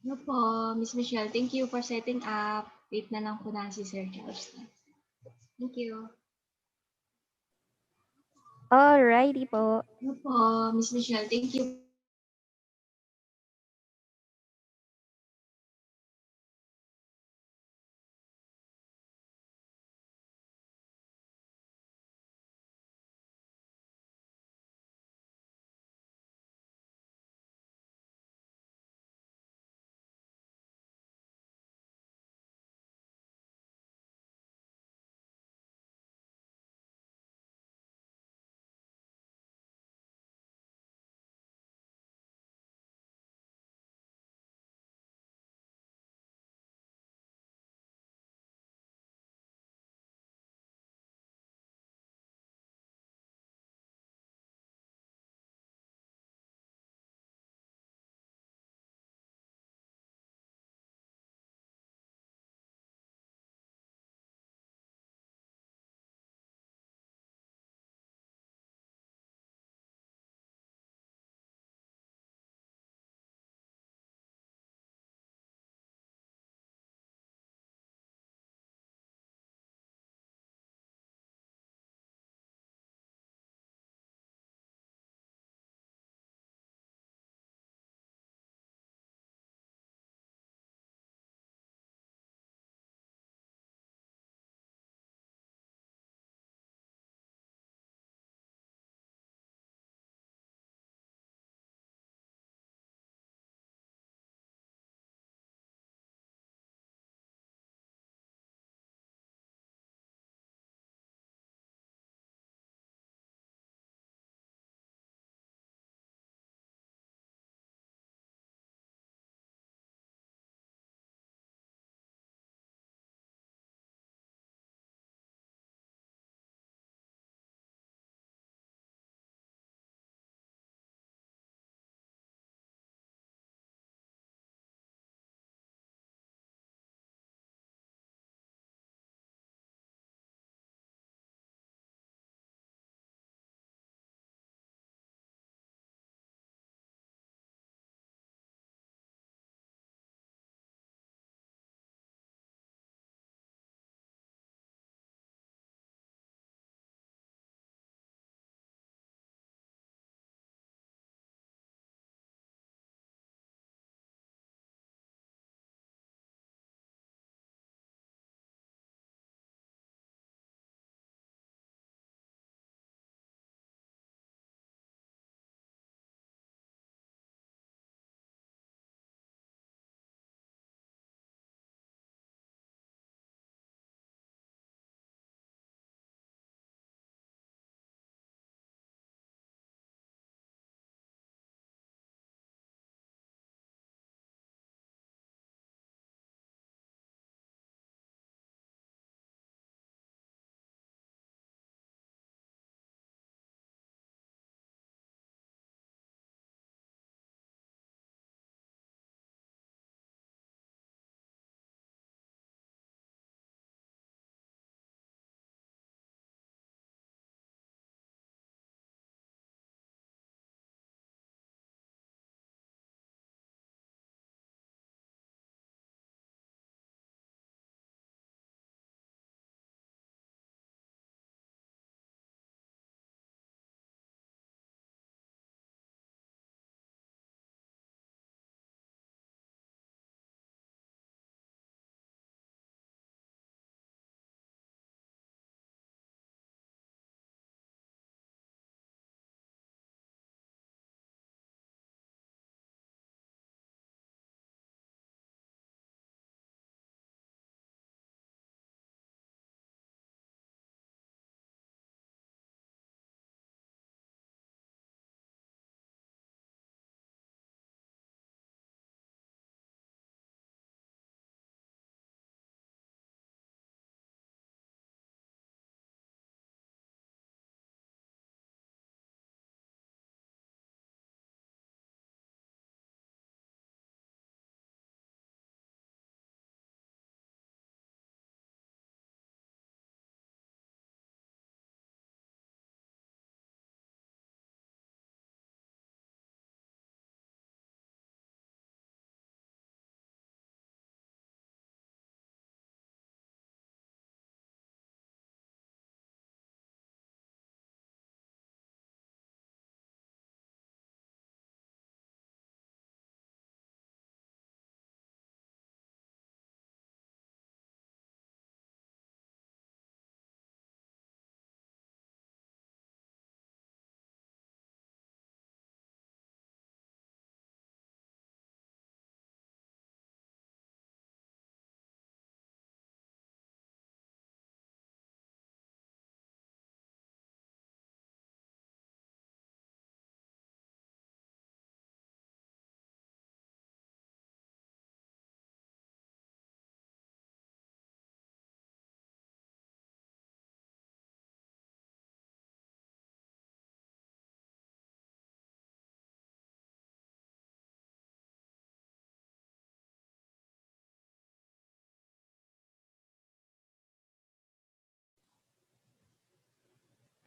No po, Miss Michelle. Thank you for setting up. Wait na lang po na si Sir Charleston. Thank you. Alrighty po. No po, Miss Michelle. Thank you.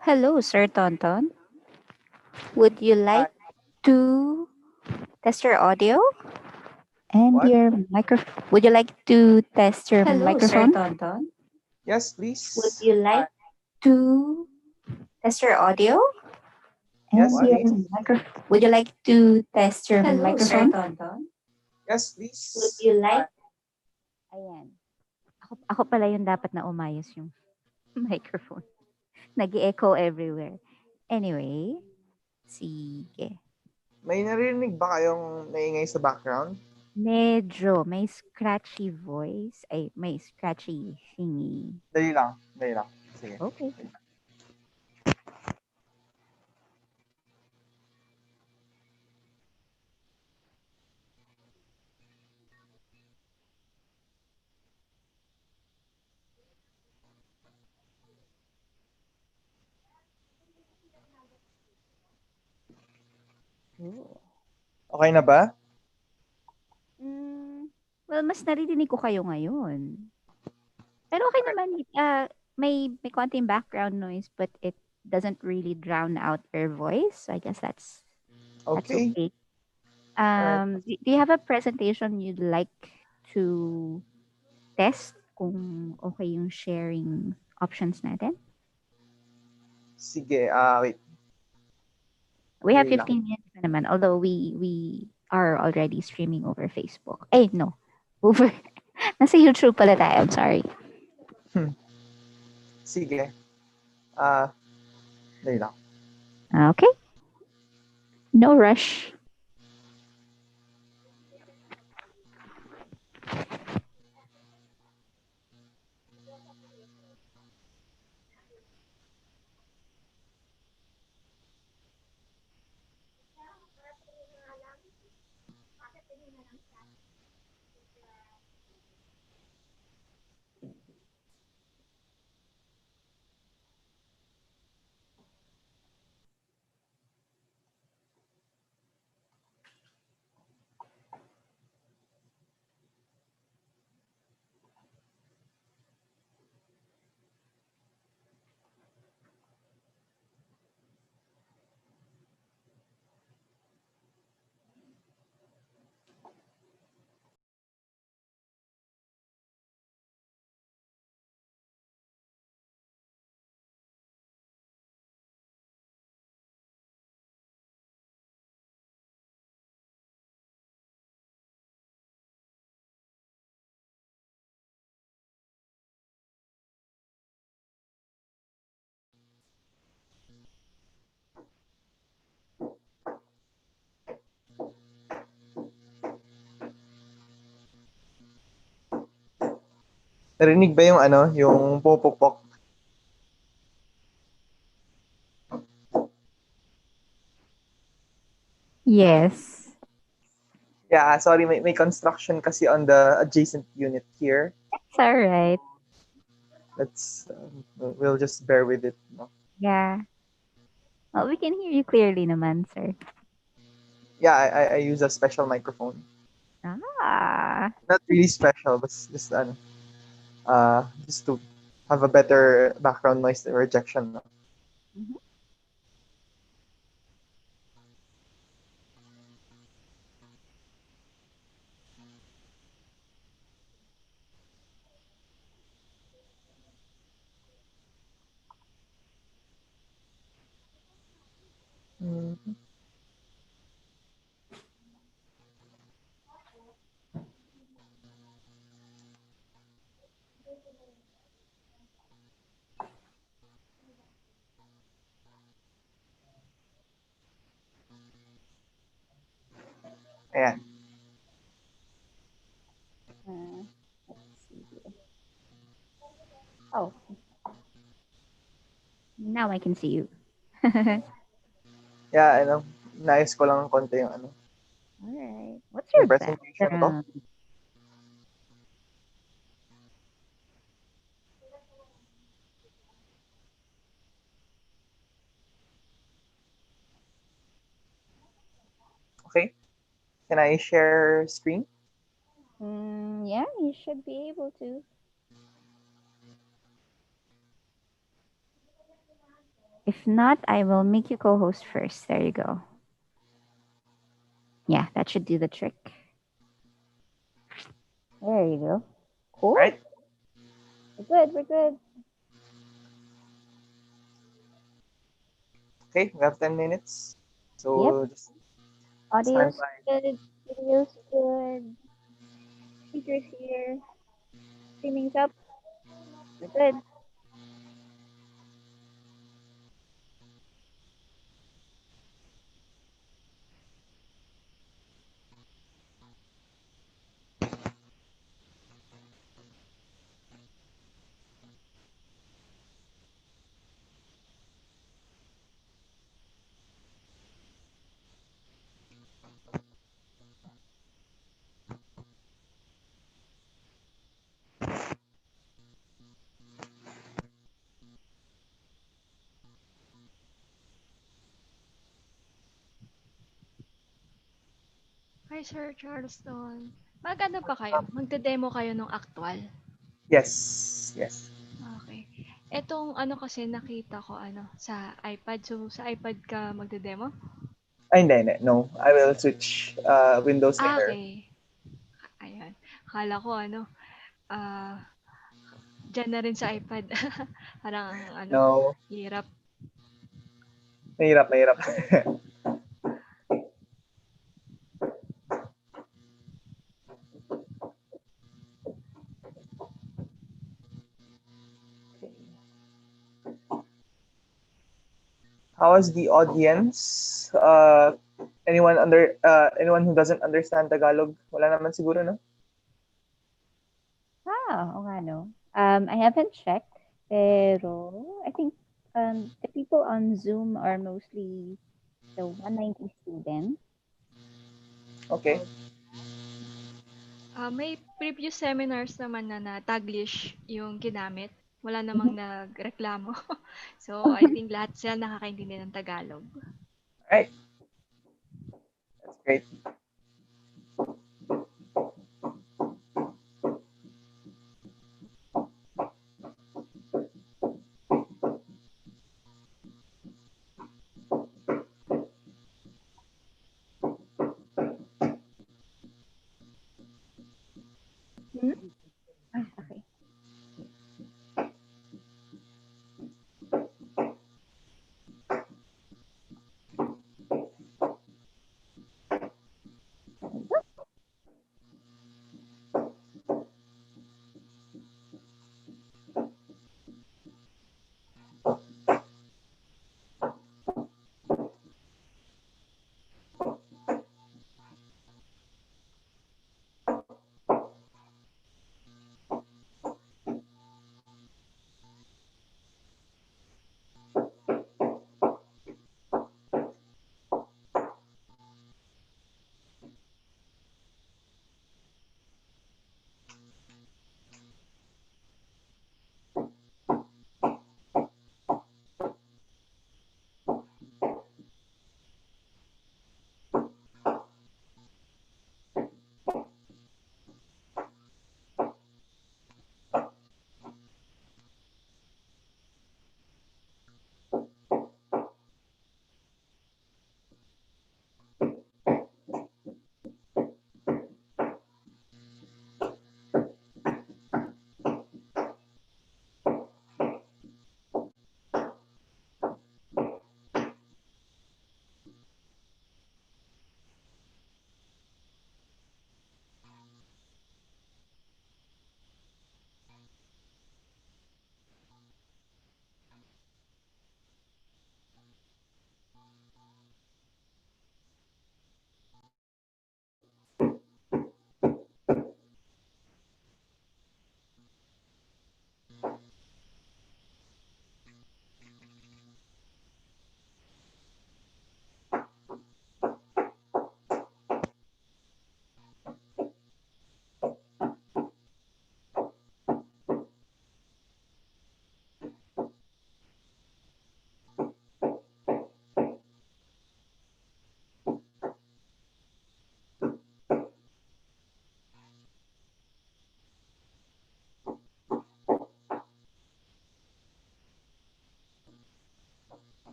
Hello, Sir Tonton. Would you Hi. like to test your audio and What? your microphone? Would you like to test your Hello, Sir microphone? Tonton. Yes, Would please. you like to test your audio and Yes, your please. microphone? Would you like to test your Hello, Sir microphone? Tonton. Yes, Would please. you like? Ayan. Ako pala yung dapat na umayos yung microphone. Nag-echo everywhere. Anyway, sige. May narinig ba kayong naingay sa background? Medyo may scratchy voice. Ay, may scratchy thingy. Dali lang. Dali lang. Sige. Okay. Ooh. Okay na ba? Mm, well, mas naririnig ko kayo ngayon. Pero okay Okay. naman. May konting background noise, but it doesn't really drown out your voice. So I guess that's Okay. okay. Alright. Do you have a presentation you'd like to test kung okay yung sharing options natin? Sige. Wait. We have Dali lang. 15 minutes na naman, although we are already streaming over Facebook. Eh, no. Over. Nasa YouTube pala tayo. I'm sorry. Sige. Dali lang. Okay. No rush. Narinig ba yung ano? Yung popopok? Yes. Yeah, sorry. May construction kasi on the adjacent unit here. It's all right. We'll just bear with it. No? Yeah. Well, we can hear you clearly naman, sir. Yeah, I use a special microphone. Ah. Not really special, but just to have a better background noise rejection. No? Mhm. Mhm. Ayan. Let's see here. Oh, now I can see you. All Yeah, nais ko lang konti yung right. What's yung your presentation ko. background? Okay? Can I share screen? Yeah, you should be able to. If not, I will make you co-host first. There you go. Yeah, that should do the trick. There you go. Cool. Right? We're good. We're good. Okay, we have 10 minutes. So just stand Audio's by. good. Video's good. Speakers here. Streaming's up. We're good. Hi, Sir Charleston. Mag-ano pa kayo? Magde-demo kayo nung actual? Yes. Yes. Okay. Etong ano kasi nakita ko sa iPad. So, sa iPad ka magde-demo? Ay, hindi. No. I will switch Windows Air. Okay. Ayan. Kala ko ah, dyan na rin sa iPad. Parang No. hirap. Mahirap. How is the audience? Anyone who doesn't understand Tagalog? Wala naman siguro, no? Oo nga, no? I haven't checked, pero I think the people on Zoom are mostly the 190 students. Okay. May previous seminars naman na Taglish yung ginamit. Wala namang nagreklamo. So, I think lahat sila nakakaintindi ng Tagalog. Alright. That's great. Okay.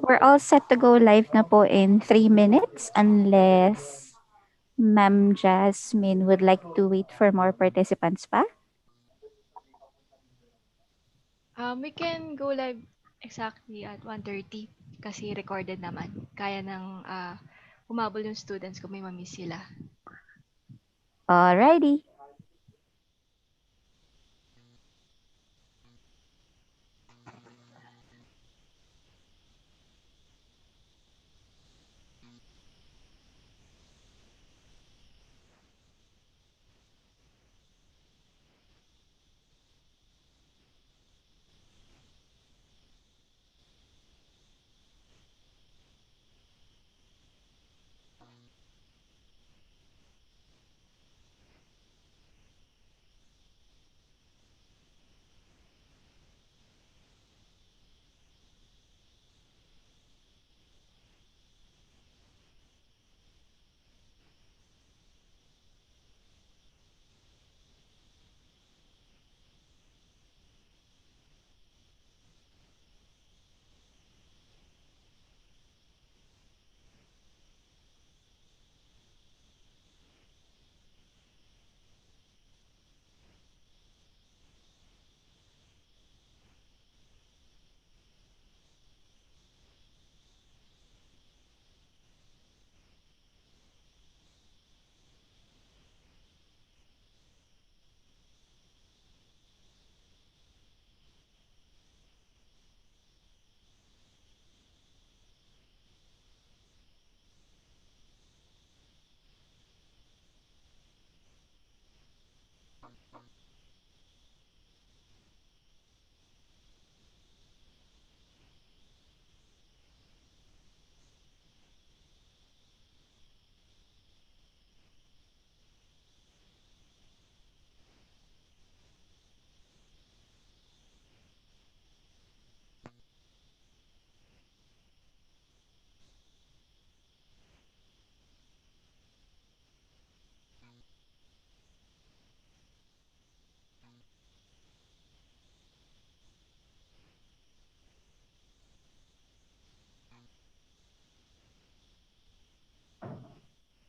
We're all set to go live na po in 3 minutes unless Ma'am Jasmine would like to wait for more participants pa. We can go live exactly at 1:30 kasi recorded naman. Kaya ng humabol yung students kung may mamiss sila. Alrighty.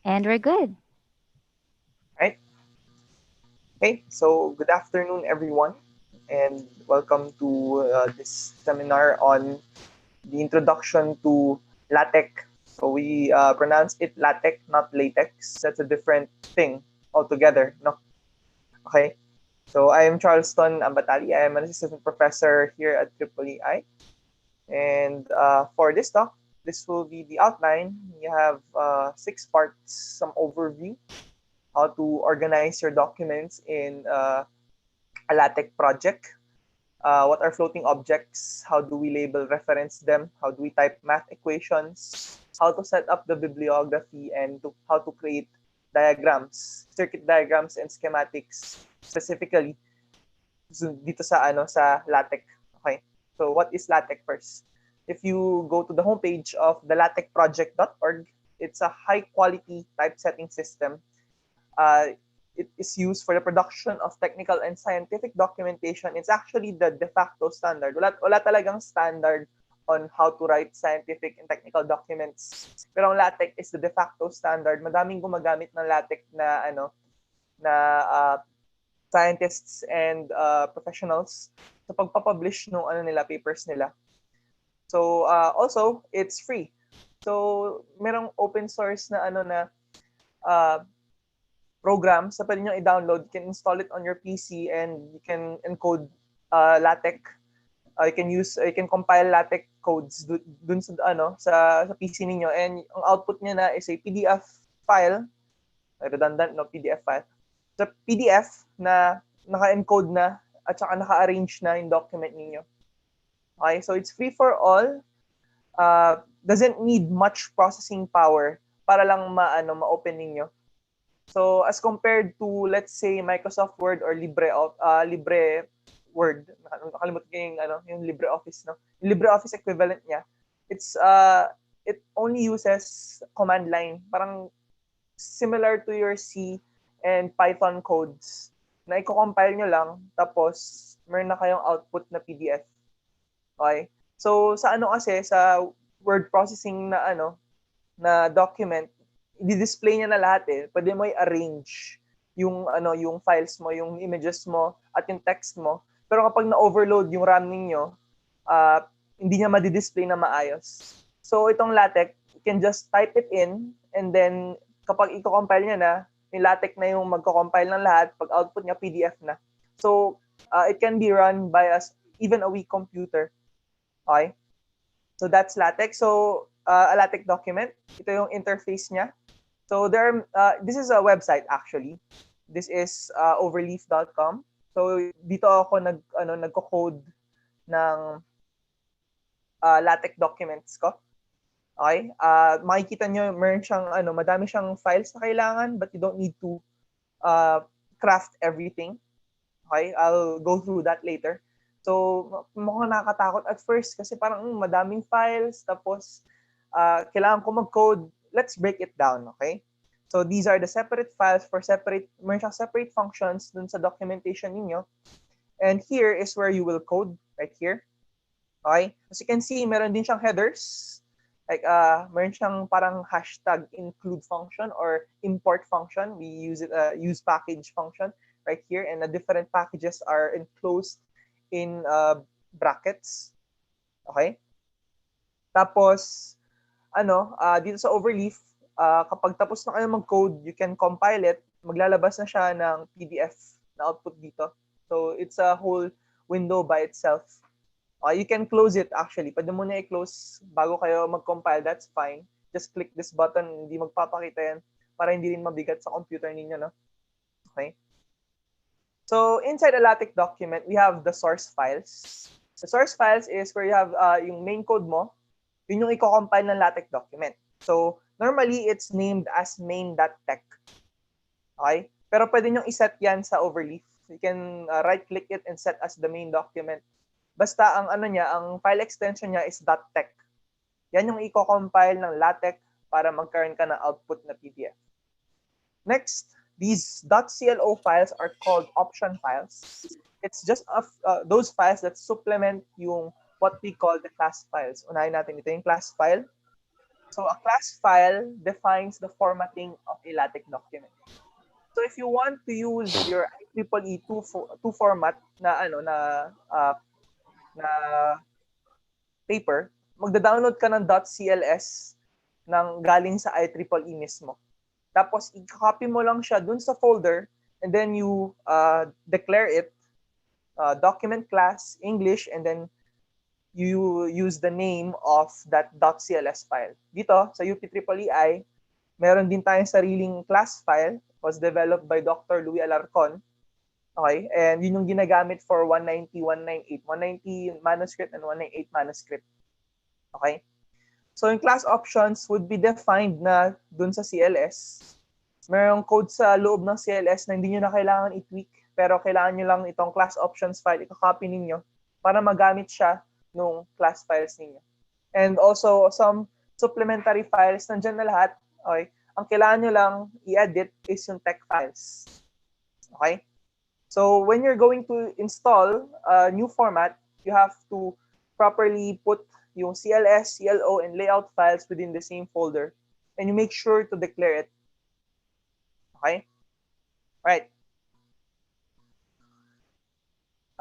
And we're good. Right? Okay, so good afternoon, everyone, and welcome to this seminar on the introduction to LaTeX. So we pronounce it LaTeX, not latex. That's a different thing altogether. No, okay. So I am Charleston Ambatali. I am an assistant professor here at EEE. And for this talk, this will be the outline. You have 6 parts, some overview, how to organize your documents in a LaTeX project. What are floating objects? How do we label reference them? How do we type math equations? How to set up the bibliography and how to create diagrams, circuit diagrams and schematics specifically dito sa LaTeX. Okay. So what is LaTeX first? If you go to the homepage of the latexproject.org, it's a high quality typesetting system. It is used for the production of technical and scientific documentation. It's actually the de facto standard. Wala talagang standard on how to write scientific and technical documents. Pero ang LaTeX is the de facto standard. Madaming gumagamit ng LaTeX na scientists and professionals sa pagpapublish ng papers nila. So also it's free. So merong open source na program sa pwede nyo i-download. You can install it on your PC and you can encode LaTeX. You can compile LaTeX codes dun sa PC niyo, and ang output niya na is a PDF file. Redundant, no? PDF file. The PDF na naka-encode na at saka naka-arrange na yung document niyo. Okay, so it's free for all. Doesn't need much processing power para lang ma-open niyo. So as compared to, let's say, Microsoft Word or Libre Word, nakalimutan ko yung LibreOffice, no? Yung LibreOffice equivalent niya, it only uses command line, parang similar to your C and Python codes na i-compile nyo lang, tapos meron na kayong output na PDF. Okay? So sa kasi sa word processing na document, i-display niya na lahat eh. Pwede mo i-arrange yung files mo, yung images mo at yung text mo. Pero kapag na-overload yung RAM ninyo, hindi niya ma-display na maayos. So itong LaTeX, you can just type it in, and then kapag i-compile niya na, yung LaTeX na yung magko-compile ng lahat, pag output niya PDF na. So it can be run by even a weak computer. Okay? So that's LaTeX. So a LaTeX document, ito yung interface niya. So this is a website actually. This is overleaf.com. So dito ako nagko-code ng LaTeX documents ko. Okay? Makikita nyo, meron siyang madami siyang files na kailangan, but you don't need to craft everything. Okay? I'll go through that later. So mukhang nakakatakot at first kasi parang madaming files, tapos kailangan ko mag-code. Let's break it down, okay? So these are the separate files for meron siyang separate functions dun sa documentation niyo. And here is where you will code, right here. Okay? As you can see, meron din siyang headers. Like meron siyang parang hashtag include function or import function. We use use package function right here, and the different packages are enclosed in brackets. Okay? Tapos dito sa Overleaf, kapag tapos na kayo mag-code, you can compile it. Maglalabas na siya ng PDF na output dito. So it's a whole window by itself. You can close it actually. Pwede mo na i-close bago kayo mag-compile. That's fine. Just click this button. Hindi magpapakita yan para hindi rin mabigat sa computer ninyo. No? Okay? So inside a LaTeX document, we have the source files. The source files is where you have yung main code mo. Yun yung i-compile ng LaTeX document. So normally, it's named as main.tech. Okay? Pero pwede nyo iset yan sa Overleaf. You can right-click it and set as the main document. Basta ang ang file extension niya is .tech. Yan yung i-compile ng LaTeX para magkaroon ka ng output na PDF. Next, these .clo files are called option files. It's just those files that supplement yung what we call the class files. Unahin natin ito yung class file. So a class file defines the formatting of a LaTeX document. So if you want to use your IEEE 2 format na na paper, magda-download ka ng .cls ng galing sa IEEE mismo. Tapos i-copy mo lang siya dun sa folder and then you declare it document class English and then you use the name of that .cls file. Dito sa UP-EEI, meron din tayong sariling class file. It was developed by Dr. Louis Alarcon. Okay? And yun yung ginagamit for 190, 198. 190 manuscript and 198 manuscript. Okay? So yung class options would be defined na dun sa CLS. Merong code sa loob ng CLS na hindi nyo na kailangan i-tweak, pero kailangan nyo lang itong class options file, i-copy ninyo para magamit siya nung class files ninyo. And also, some supplementary files, nandiyan na lahat. Okay? Ang kailangan nyo lang i-edit is yung tech files. Okay? So when you're going to install a new format, you have to properly put yung CLS, CLO, and layout files within the same folder. And you make sure to declare it. Okay? Right.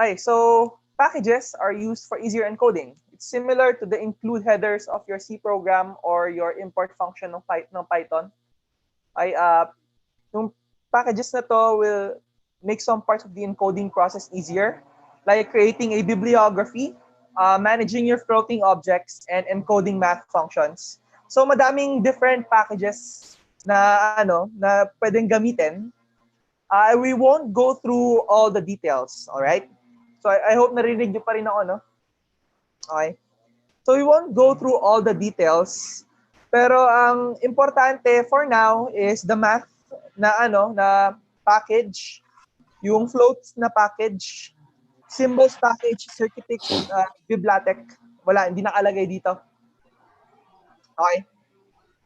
Okay, so packages are used for easier encoding. It's similar to the include headers of your C program or your import function ng Python. Yung packages na to will make some parts of the encoding process easier, like creating a bibliography, managing your floating objects, and encoding math functions. So madaming different packages na na pwedeng gamitin. We won't go through all the details, all right? So I hope narinig niyo pa rin ako, no? Okay. So we won't go through all the details, pero ang importante for now is the math na na package, yung floats na package, symbols package, schematics, Bibliography. Wala, hindi nakalagay dito. Okay?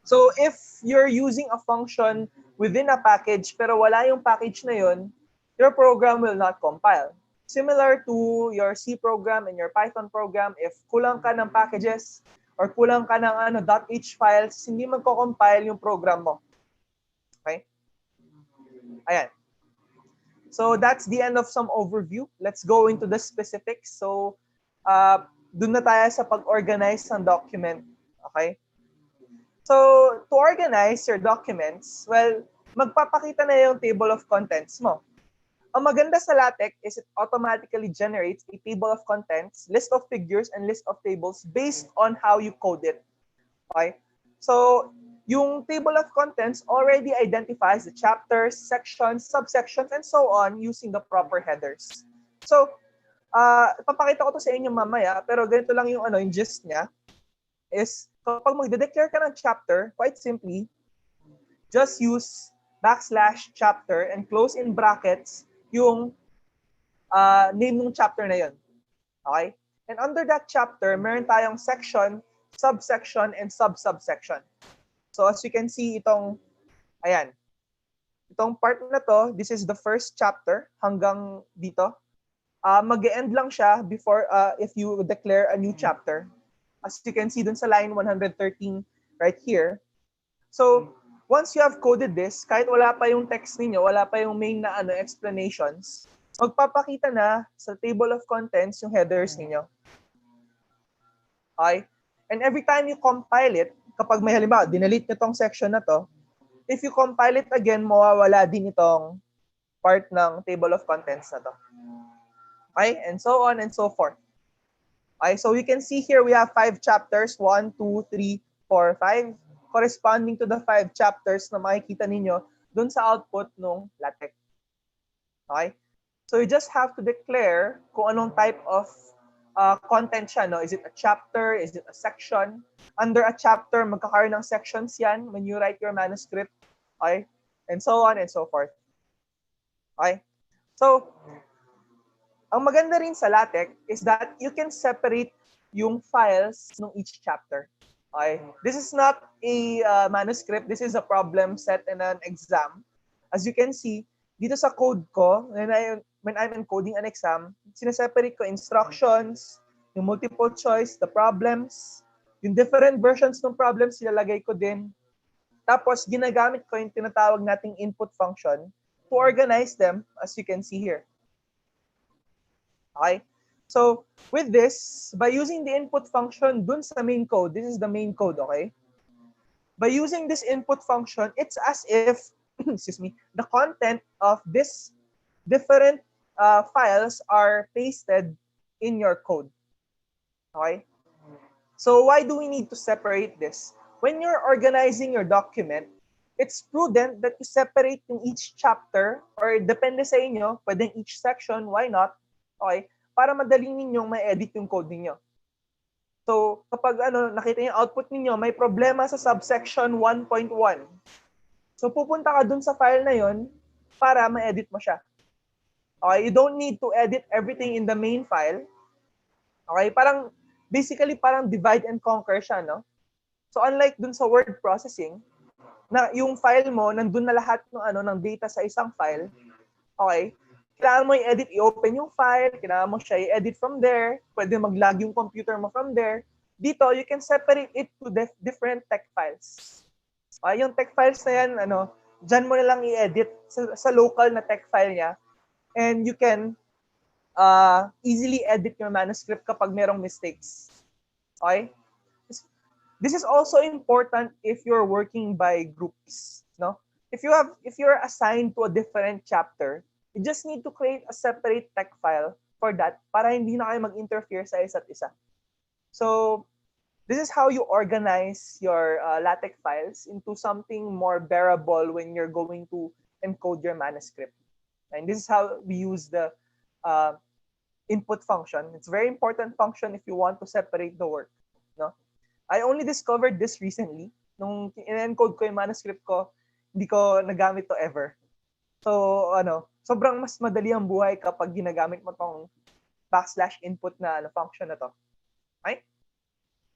So if you're using a function within a package pero wala yung package na yun, your program will not compile. Similar to your C program and your Python program, if kulang ka ng packages or kulang ka ng .h files, hindi magko-compile yung program mo. Okay? Ayan. So that's the end of some overview. Let's go into the specifics. So dun na tayo sa pag-organize ng document. Okay? So to organize your documents, well, magpapakita na yung table of contents mo. Ang maganda sa LaTeX is it automatically generates a table of contents, list of figures, and list of tables based on how you code it. Okay? So yung table of contents already identifies the chapters, sections, subsections, and so on using the proper headers. So, papakita ko to sa inyo mamaya, pero ganito lang yung yung gist niya is kapag magde-declare ka ng chapter, quite simply, just use \chapter and close in brackets yung name ng chapter na yun. Okay? And under that chapter, meron tayong section, subsection, and sub-subsection. So as you can see, itong part na to, this is the first chapter hanggang dito. Mag-e-end lang siya before if you declare a new chapter. As you can see dun sa line 113 right here. So once you have coded this, kahit wala pa yung text ninyo, wala pa yung main na explanations, magpapakita na sa table of contents yung headers ninyo. Okay? And every time you compile it, kapag may halimbawa, dinelete nyo tong section na to, if you compile it again, mawawala din itong part ng table of contents na to. Okay? And so on and so forth. Okay? So you can see here we have 5 chapters, 1, 2, 3, 4, 5, corresponding to the 5 chapters na makikita ninyo dun sa output ng LaTeX. Okay? So you just have to declare kung anong type of content siya, no? Is it a chapter? Is it a section? Under a chapter, magkakaroon ng sections yan when you write your manuscript. Okay? And so on and so forth. Okay? So, ang maganda rin sa LaTeX is that you can separate yung files ng each chapter. Okay? This is not a manuscript. This is a problem set in an exam. As you can see, dito sa code ko, when I'm encoding an exam, sineseparate ko instructions, yung multiple choice, the problems, Yung different versions ng problems, ilalagay ko din. Tapos, ginagamit ko yung tinatawag nating input function to organize them, as you can see here. Okay? So, with this, by using the input function dun sa main code, this is the main code, okay? By using this input function, it's as if, excuse me, the content of this different files are pasted in your code. Okay? So why do we need to separate this? When you're organizing your document, it's prudent that you separate yung each chapter or depende sa inyo, pwedeng each section, why not? Okay? Para madali ninyong ma-edit yung code ninyo. So, kapag nakita niyo output ninyo, may problema sa subsection 1.1. So, pupunta ka dun sa file na yon para ma-edit mo siya. Okay? You don't need to edit everything in the main file. Okay? Basically, parang divide and conquer siya, no? So, unlike dun sa word processing, na yung file mo, nandun na lahat ng data sa isang file, okay? Kailangan mo i-edit, i-open yung file, kailangan mo siya i-edit from there, pwede mag-log yung computer mo from there. Dito, you can separate it to different text files. Okay? Yung text files na yan, dyan mo na lang i-edit sa local na text file niya, and you can easily edit your manuscript kapag merong mistakes. Okay? This is also important if you're working by groups, no? If you're assigned to a different chapter, you just need to create a separate text file for that para hindi na kayo mag-interfere sa isa't isa. So, this is how you organize your LaTeX files into something more bearable when you're going to encode your manuscript. And this is how we use the input function. It's a very important function if you want to separate the work, no? I only discovered this recently. Nung in-encode ko yung manuscript ko, hindi ko nagamit to ever. So, sobrang mas madali ang buhay kapag ginagamit mo tong \input na function na to. Okay?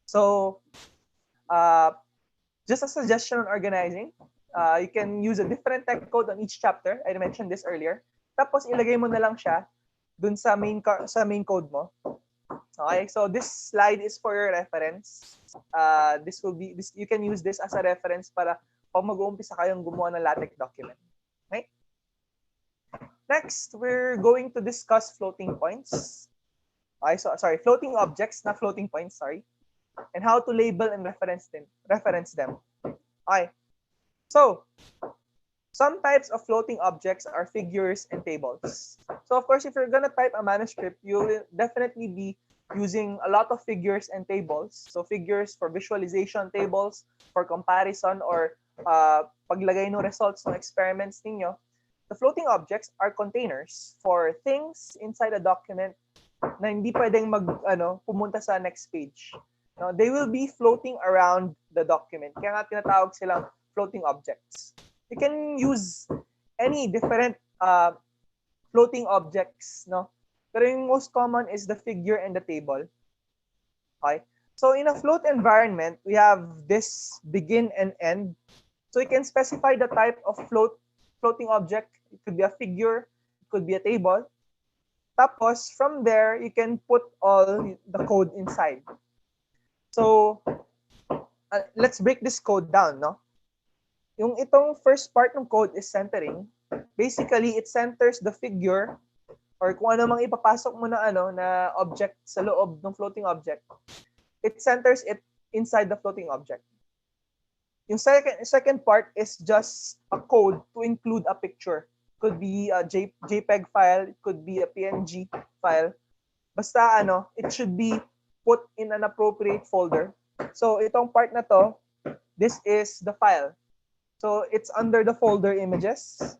So, just a suggestion on organizing, you can use a different text code on each chapter. I mentioned this earlier. Tapos, ilagay mo na lang siya dun sa main code mo. Okay, so this slide is for your reference. You can use this as a reference para pag mag-uumpisa kayong gumawa ng LaTeX document. Okay? Next, we're going to discuss floating points. Okay, so sorry, floating objects, not floating points, sorry. And how to label and reference them. Okay. So, some types of floating objects are figures and tables. So, of course, if you're gonna type a manuscript, you will definitely be using a lot of figures and tables. So figures for visualization, tables for comparison or paglagay ng results ng experiments ninyo. The floating objects are containers for things inside a document na hindi pwedeng pumunta sa next page. No, they will be floating around the document. Kaya nga tinatawag silang floating objects. You can use any different floating objects, no? Pero yung most common is the figure and the table. Okay? So in a float environment, we have this begin and end. So you can specify the type of floating object. It could be a figure, it could be a table. Tapos from there, you can put all the code inside. So let's break this code down, no? Yung itong first part ng code is centering. Basically, it centers the figure or kung ano mang ipapasok mo na object sa loob ng floating object, it centers it inside the floating object. Yung second part is just a code to include a picture. Could be a JPEG file, it could be a PNG file. Basta it should be put in an appropriate folder. So itong part na to, this is the file. So it's under the folder images.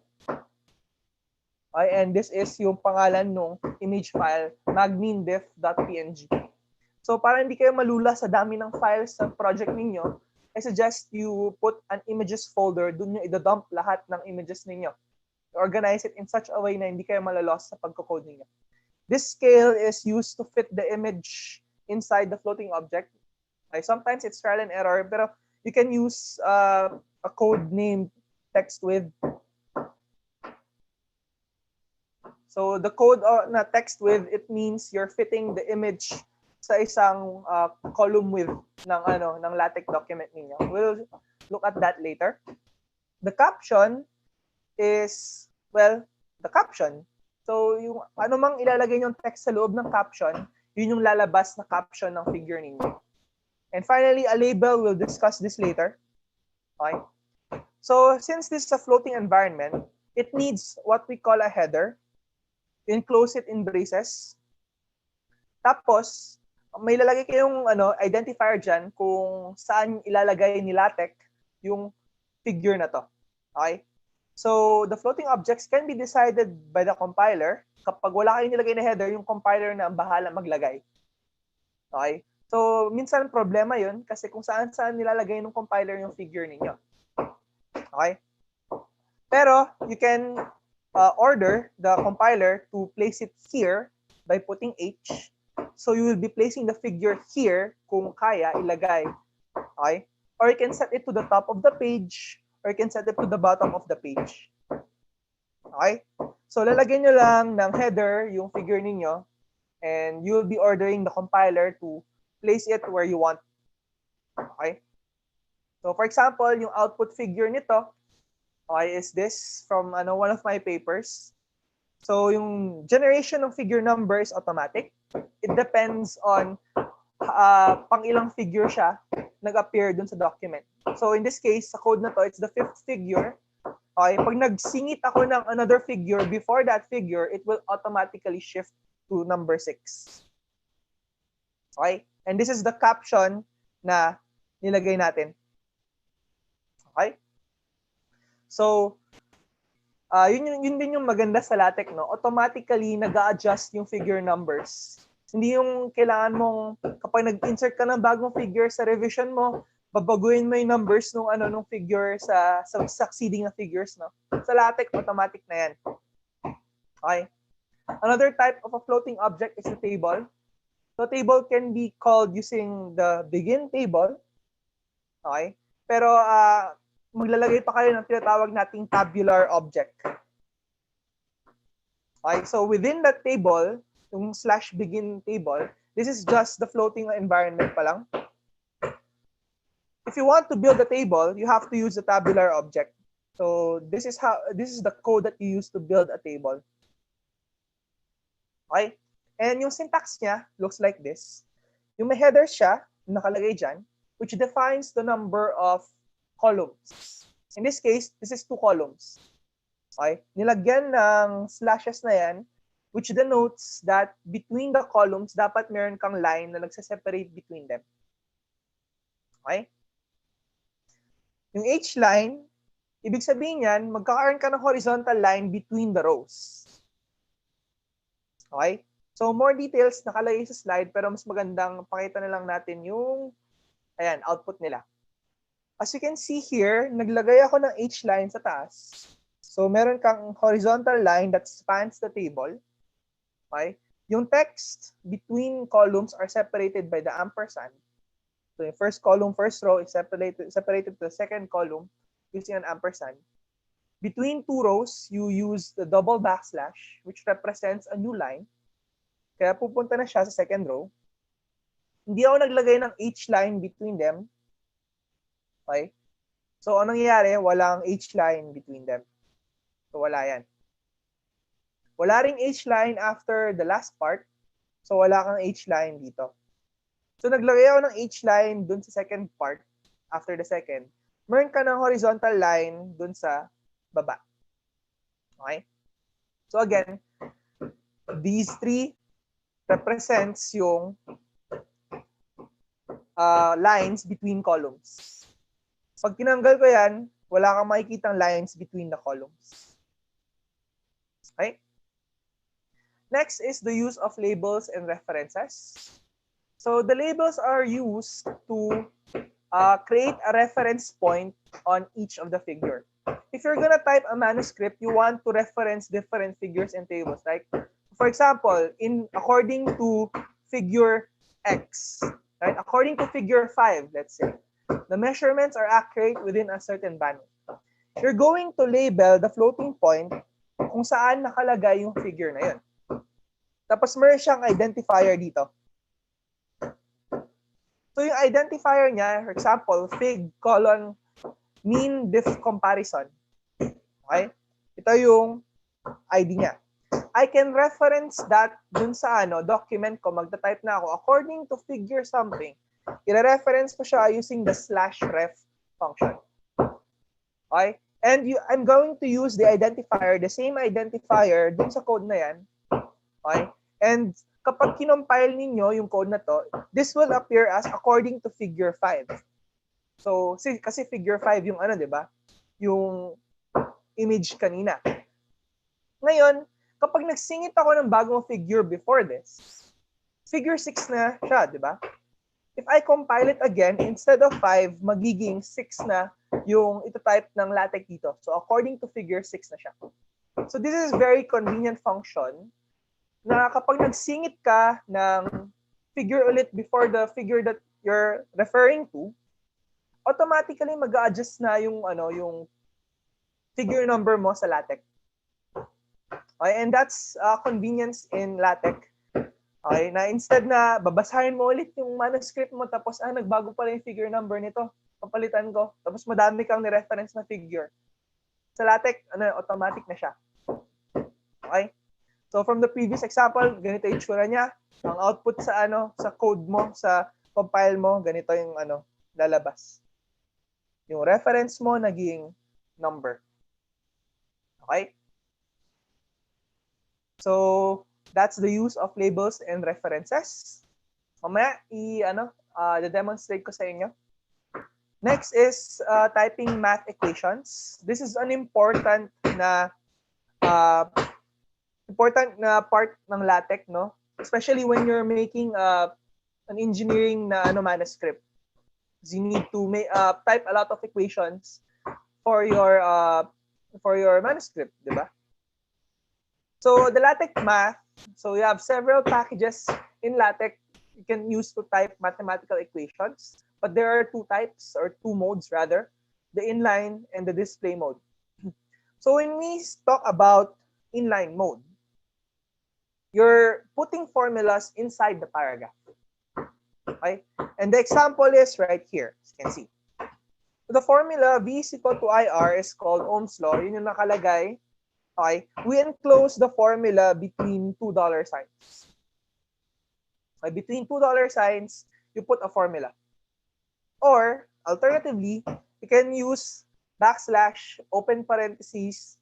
And this is yung pangalan ng image file, magnindef.png. So para hindi kayo malula sa dami ng files sa project ninyo, I suggest you put an images folder, dun nyo idadump lahat ng images ninyo. Organize it in such a way na hindi kayo malalost sa pagkocode ninyo. This scale is used to fit the image inside the floating object. Sometimes it's trial and error, pero you can use a code named text with. So the code na text with, it means you're fitting the image sa isang column width ng LaTeX document ninyo. We'll look at that later. The caption is, well, the caption. So, yung ano mang ilalagay yung text sa loob ng caption, yun yung lalabas na caption ng figure ninyo. And finally, a label. We'll discuss this later. Okay? So, since this is a floating environment, it needs what we call a header. Enclose it in braces. Tapos, may lalagay kayong identifier dyan kung saan ilalagay ni LaTeX yung figure na to. Okay? So, the floating objects can be decided by the compiler. Kapag wala kayong nilagay na header, yung compiler na ang bahala maglagay. Okay? So, minsan problema yun kasi kung saan-saan nilalagay ng compiler yung figure ninyo. Okay? Pero, you can order the compiler to place it here by putting H. So, you will be placing the figure here kung kaya ilagay. Okay? Or you can set it to the top of the page, or you can set it to the bottom of the page. Okay? So, lalagyan nyo lang ng header yung figure ninyo, and you will be ordering the compiler to place it where you want. Okay? So, for example, yung output figure nito, okay, is this from one of my papers. So, yung generation ng figure number is automatic. It depends on pang ilang figure siya nag-appear dun sa document. So, in this case, sa code na to, it's the 5th figure. Okay, pag nagsingit ako ng another figure before that figure, it will automatically shift to number 6. Okay? And this is the caption na nilagay natin. Okay? So, yun din yung maganda sa LaTeX, no? Automatically nag-a-adjust yung figure numbers. Hindi yung kailangan mong, kapag nag-insert ka ng bagong figure sa revision mo, babaguhin mo yung numbers nung figure sa succeeding na figures, no? Sa LaTeX, automatic na yan. Okay? Another type of a floating object is a table. So, table can be called using the begin table. Okay? Pero, maglalagay pa kayo ng tinatawag nating tabular object. Okay? So, within that table, yung /begin table, this is just the floating environment pa lang. If you want to build a table, you have to use the tabular object. So this is the code that you use to build a table. Okay? And yung syntax niya looks like this. Yung may header siya, nakalagay dyan, which defines the number of columns. In this case, this is 2 columns. Okay? Nilagyan ng slashes na yan, which denotes that between the columns, dapat meron kang line na nagse-separate between them. Okay? Yung H line, ibig sabihin yan, magkakaroon ka ng horizontal line between the rows. Okay? So, more details nakalagay sa slide, pero mas magandang pakita na lang natin yung output nila. As you can see here, naglagay ako ng H line sa taas. So, meron kang horizontal line that spans the table. Okay? Yung text between columns are separated by the ampersand. So, yung first column, first row is separated to the second column using an ampersand. Between 2 rows, you use the double backslash, which represents a new line. Kaya pupunta na siya sa second row. Hindi ako naglagay ng H line between them. Okay? So, anong nangyayari? Walang H line between them. So, wala yan. Wala ring H line after the last part. So, wala kang H line dito. So, naglagay ako ng H line dun sa second part, after the second. Meron ka ng horizontal line dun sa baba. Okay? So, again, these 3 represents yung lines between columns. Pag tinanggal ko yan, wala kang makikitang lines between the columns. Okay? Next is the use of labels and references. So the labels are used to create a reference point on each of the figure. If you're gonna type a manuscript, you want to reference different figures and tables. Like, for example, according to figure X, right? According to figure 5, let's say, the measurements are accurate within a certain bandwidth. You're going to label the floating point kung saan nakalagay yung figure na yun. Tapos meron siyang identifier dito. So yung identifier niya, for example, fig colon mean diff comparison. Okay? Ito yung ID niya. I can reference that dun sa document ko, magta-type na ako according to figure something. I-reference ko siya using the /ref function. Okay? And I'm going to use the identifier, the same identifier dun sa code na yan. Okay? And kapag kinompile ninyo yung code na to, this will appear as according to figure 5. So, kasi figure 5 yung di ba? Yung image kanina. Ngayon, kapag nagsingit ako ng bagong figure before this, figure 6 na siya, di ba? If I compile it again, instead of 5, magiging 6 na yung ito-type ng LaTeX dito. So, according to figure 6 na siya. So, this is very convenient function na kapag nagsingit ka ng figure ulit before the figure that you're referring to, automatically mag-a-adjust na yung figure number mo sa LaTeX. Okay, and that's convenience in LaTeX. Okay, na instead na babasahin mo ulit yung manuscript mo tapos nagbago pala yung figure number nito, papalitan ko. Tapos madami kang ni-reference na figure. Sa LaTeX, automatic na siya. Okay? So from the previous example, ganito yung itsura niya. Ang output sa sa code mo, sa compile mo, ganito yung lalabas. Yung reference mo naging number. Okay? So that's the use of labels and references. Mamaya i-demonstrate ko sa inyo. Next is typing math equations. This is an important na part ng LaTeX, no? Especially when you're making an engineering na manuscript. You need to type a lot of equations for your manuscript, di ba? So the LaTeX math, so you have several packages in LaTeX you can use to type mathematical equations, but there are two types or two modes rather, the inline and the display mode. So when we talk about inline mode, you're putting formulas inside the paragraph. Okay? And the example is right here, as you can see. The formula V is equal to IR is called Ohm's law. Yun yung nakalagay. Okay? We enclose the formula between $2 signs. Okay? Between $2 signs, you put a formula. Or, alternatively, you can use backslash, open parentheses,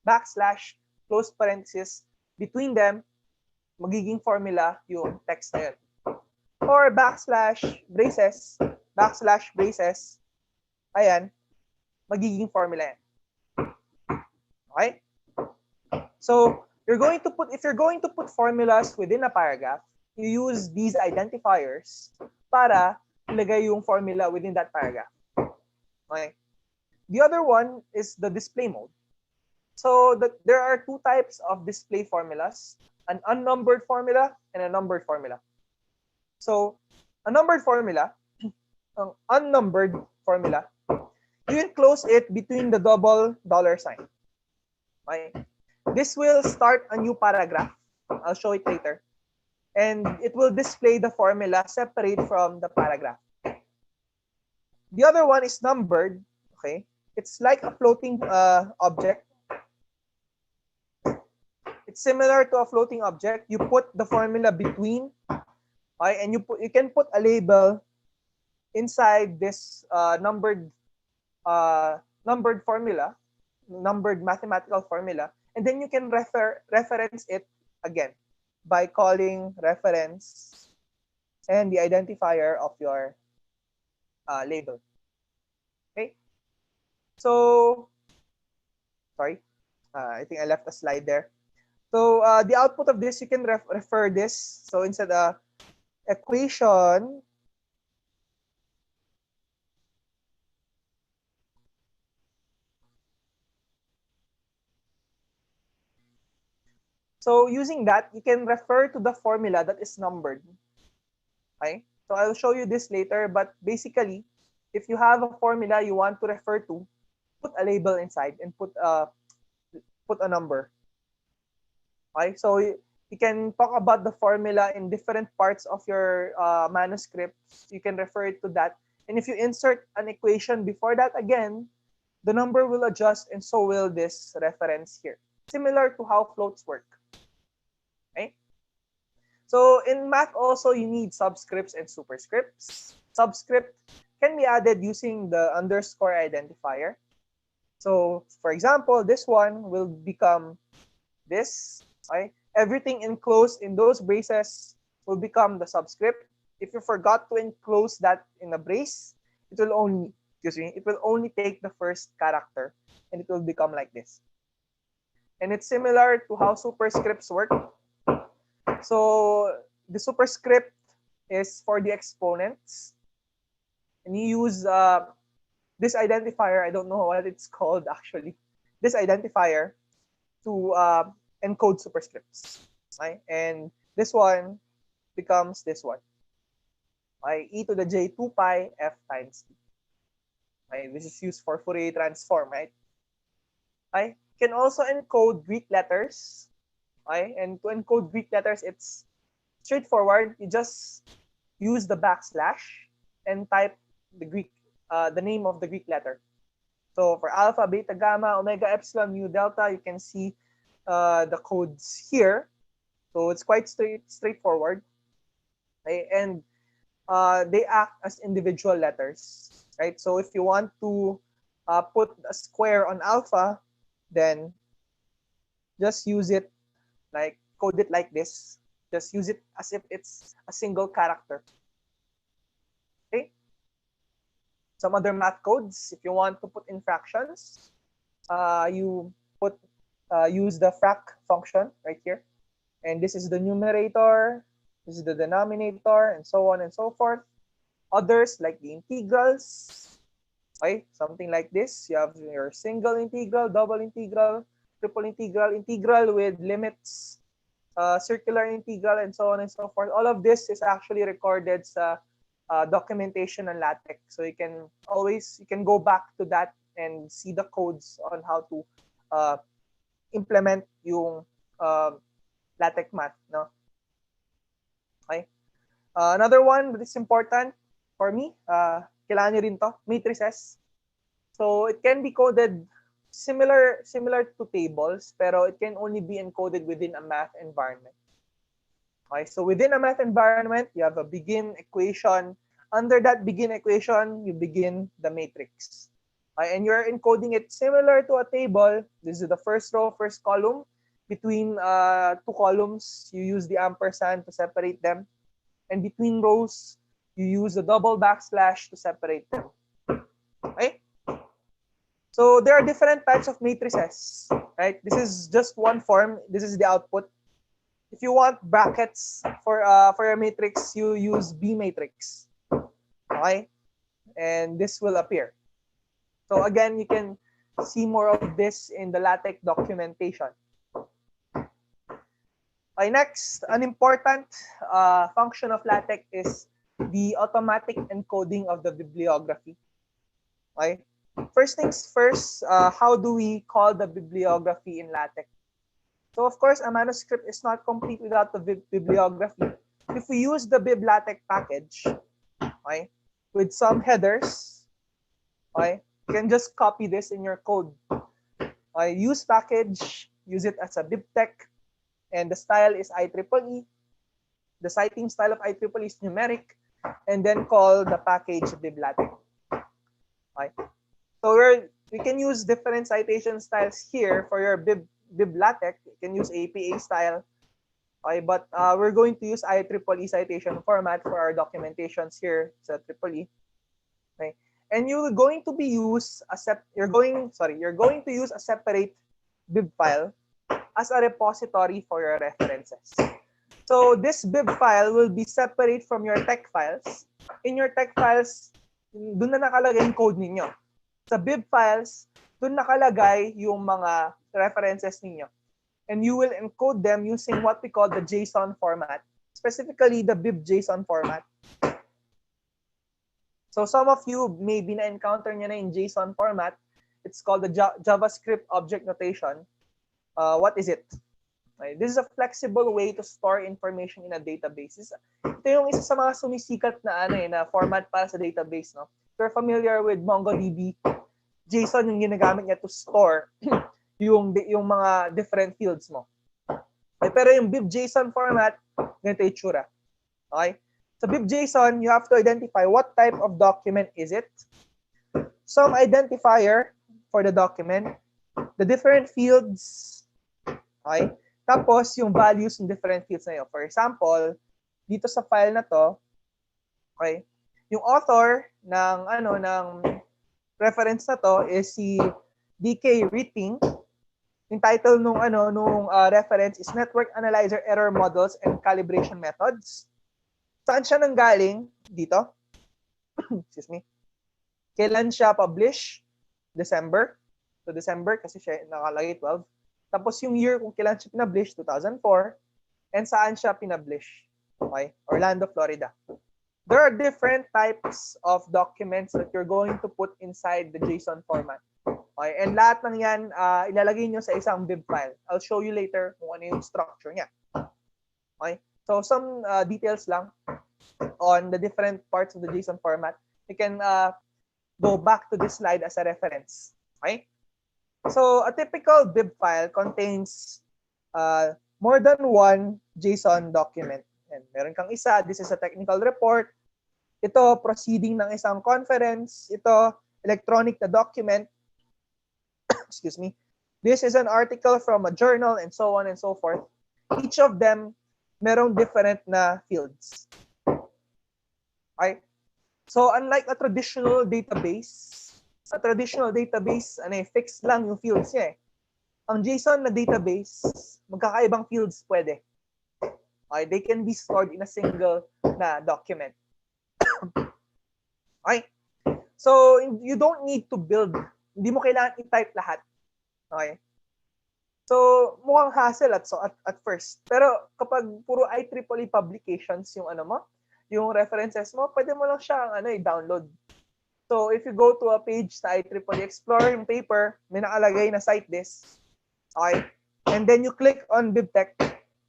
backslash, close parentheses. Between them, magiging formula yung text na yun. Or backslash braces, ayan, magiging formula yan. Okay? So, if you're going to put formulas within a paragraph, you use these identifiers para ilagay yung formula within that paragraph. Okay? The other one is the display mode. So, there are two types of display formulas, an unnumbered formula and a numbered formula. So, a numbered formula, an unnumbered formula, you enclose it between the double dollar sign. Okay? This will start a new paragraph. I'll show it later. And it will display the formula separate from the paragraph. The other one is numbered. Okay? It's like a floating object. It's similar to a floating object. You put the formula between, okay, and you can put a label inside this numbered formula, numbered mathematical formula, and then you can reference it again by calling reference and the identifier of your label. Okay. So, sorry, I think I left a slide there. So the output of this, you can refer this. So instead of equation, so using that, you can refer to the formula that is numbered. Okay? So I'll show you this later, but basically, if you have a formula you want to refer to, put a label inside and put a number. Okay? So You can talk about the formula in different parts of your manuscripts. You can refer to that. And if you insert an equation before that again, the number will adjust and so will this reference here. Similar to how floats work. Okay? So in math also, you need subscripts and superscripts. Subscript can be added using the underscore identifier. So for example, this one will become this. Okay? Everything enclosed in those braces will become the subscript. If you forgot to enclose that in a brace, it will only take the first character and it will become like this. And it's similar to how superscripts work. So the superscript is for the exponents, and you use this identifier. I don't know what it's called actually. This identifier to encode superscripts. Right? And this one becomes this one. Right? E to the j 2 pi f times t. Right? This is used for Fourier transform, right? Right? You can also encode Greek letters. Right? And to encode Greek letters, it's straightforward. You just use the backslash and type the name of the Greek letter. So for alpha, beta, gamma, omega, epsilon, mu, delta, you can see the codes here. So it's quite straightforward. Okay? And they act as individual letters, right? So if you want to put a square on alpha, then just use it code it like this. Just use it as if it's a single character. Okay. Some other math codes, if you want to put in fractions, you use the frac function right here. And this is the numerator, this is the denominator, and so on and so forth. Others like the integrals, okay, something like this. You have your single integral, double integral, triple integral, integral with limits, circular integral, and so on and so forth. All of this is actually recorded sa documentation on LaTeX. So you can go back to that and see the codes on how to implement yung LaTeX math, no? Okay. Another one that is important for me, kailangan nyo rin to, matrices. So it can be coded similar to tables, pero it can only be encoded within a math environment. Okay, so within a math environment, you have a begin equation. Under that begin equation, you begin the matrix. Okay, and you're encoding it similar to a table. This is the first row, first column. Between two columns, you use the ampersand to separate them. And between rows, you use the double backslash to separate them. Okay? So there are different types of matrices. Right? This is just one form. This is the output. If you want brackets for your matrix, you use B matrix. Okay? And this will appear. So again, you can see more of this in the LaTeX documentation. Okay, next, an important function of LaTeX is the automatic encoding of the bibliography. Okay? First things first, how do we call the bibliography in LaTeX? So of course, a manuscript is not complete without the bibliography. If we use the BibLaTeX package, okay, with some headers, okay, you can just copy this in your code. Okay, use package, use it as a BibTeX, and the style is IEEE. The citing style of IEEE is numeric, and then call the package BibLaTeX. Okay. So we can use different citation styles here for your BibLaTeX. You can use APA style. Okay, but we're going to use IEEE citation format for our documentations here sa EEE. Okay. And you're going to use a separate bib file as a repository for your references. So this bib file will be separate from your tech files. In your tech files, doon na nakalagay yung code ninyo. Sa bib files, doon nakalagay yung mga references ninyo. And you will encode them using what we call the JSON format, specifically the bib.json format. So some of you maybe na-encounter nyo na in JSON format. It's called the JavaScript object notation. What is it? Okay? This is a flexible way to store information in a database. Ito yung isa sa mga sumisikat na na format para sa database, no? If you're familiar with MongoDB, JSON yung ginagamit niya to store yung mga different fields mo. Okay? Pero yung BibJSON format, ganito yung itsura. Okay? So BibJSON, you have to identify what type of document is it, some identifier for the document, the different fields, okay? Tapos yung values ng different fields na yun. For example, dito sa file na to, okay, yung author ng reference na to is si DK Riting. Yung title nung reference is Network Analyzer Error Models and Calibration Methods. Saan siya nanggaling? Dito. Excuse me. Kailan siya publish? December. So December kasi siya nakalagay 12. Tapos yung year kung kailan siya pinablish, 2004. And saan siya pinablish? Okay? Orlando, Florida. There are different types of documents that you're going to put inside the JSON format. Okay? And lahat ng yan, ilalagay nyo sa isang bib file. I'll show you later kung ano yung structure niya. Okay? So some details lang on the different parts of the JSON format. You can go back to this slide as a reference. Okay? So a typical bib file contains more than one JSON document. And meron kang isa, this is a technical report. Ito, proceeding ng isang conference. Ito, electronic na document. Excuse me. This is an article from a journal and so on and so forth. Each of them, merong different na fields. Okay? So unlike a traditional database, fixed lang yung fields niya eh. Ang JSON na database, magkakaibang fields pwede. Okay? They can be stored in a single na document. Okay? So you don't need to build. Hindi mo kailangan i-type lahat. Okay? So mukhang hassle at first. Pero kapag puro IEEE publications yung yung references mo, pwede mo lang siyang i-download. So if you go to a page sa IEEE Explore yung paper, may nakalagay na cite this. Okay? And then you click on BibTeX,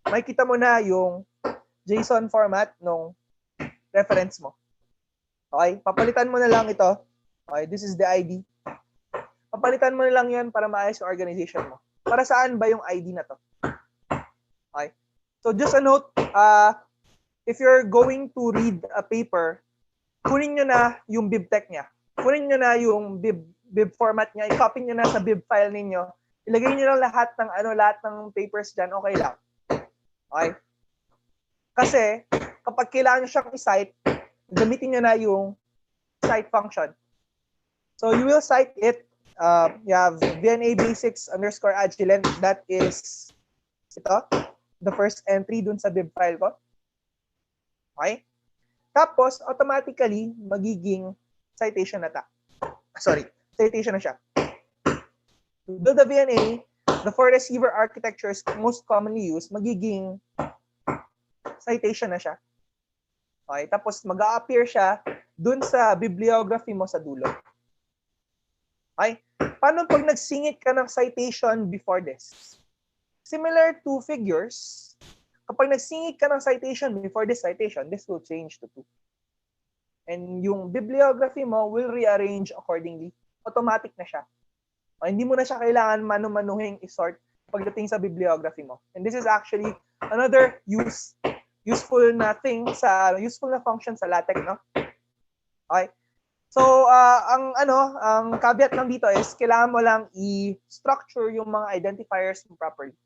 makikita mo na yung JSON format ng reference mo. Okay? Papalitan mo na lang ito. Okay? This is the ID. Papalitan mo na lang yan para maayos yung organization mo. Para saan ba yung ID na to? Okay? So just a note, if you're going to read a paper, kunin nyo na yung BibTeX niya. Kunin nyo na yung bib format niya. I-copy nyo na sa bib file ninyo. Ilagay nyo lang lahat ng papers dyan. Okay lang. Okay? Kasi, kapag kailangan nyo siyang i-cite, gamitin nyo na yung cite function. So, you will cite it. You have VNA basics _ Agilent. That is ito. The first entry dun sa bib file ko. Okay? Tapos, automatically, magiging citation na citation na siya. To build the VNA, the four receiver architectures most commonly used, magiging citation na siya. Okay? Tapos, mag-a-appear siya dun sa bibliography mo sa dulo. Okay? Paano pag nagsingit ka ng citation before this? Similar to figures, kapag nagsingit ka ng citation before this citation, this will change to 2. And yung bibliography mo will rearrange accordingly. Automatic na siya. Hindi mo na siya kailangan manu-manuhing i-sort pagdating sa bibliography mo. And this is actually another useful na function sa LaTeX, no? Okay. So, ang caveat lang dito is kailangan mo lang i-structure yung mga identifiers mo properly.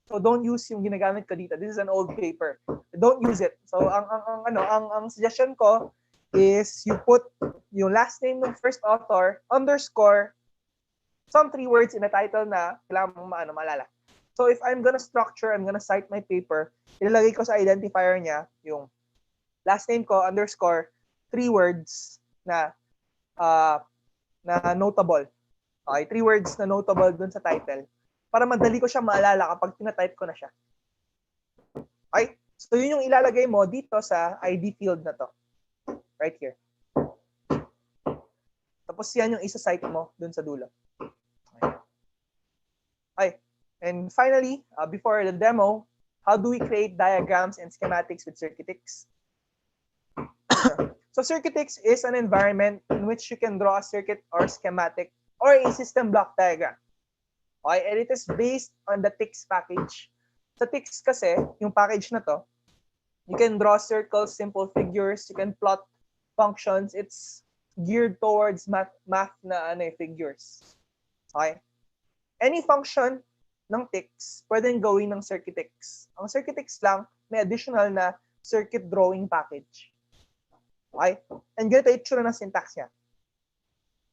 So don't use yung ginagamit ko dito. This is an old paper. Don't use it. So ang suggestion ko is you put yung last name ng first author _ some 3 words in the title na kailangan mong maalala. So if I'm gonna cite my paper, ilalagay ko sa identifier niya yung last name ko _ 3 words na notable. Okay, 3 words na notable dun sa title. Para madali ko siya maalala kapag tina-type ko na siya. Okay? So yun yung ilalagay mo dito sa ID field na to. Right here. Tapos yan yung isa-cite mo dun sa dulo. Okay. And finally, before the demo, how do we create diagrams and schematics with schematics? So schematics is an environment in which you can draw a circuit or schematic or a system block diagram. Okay? And it is based on the TIX package. Sa TIX kasi, yung package na to, you can draw circles, simple figures, you can plot functions. It's geared towards math na figures. Okay? Any function ng TIX, pwedeng gawin ng schematics. Ang schematics lang, may additional na circuit drawing package. Okay? And ganito yung itsura ng syntax niya.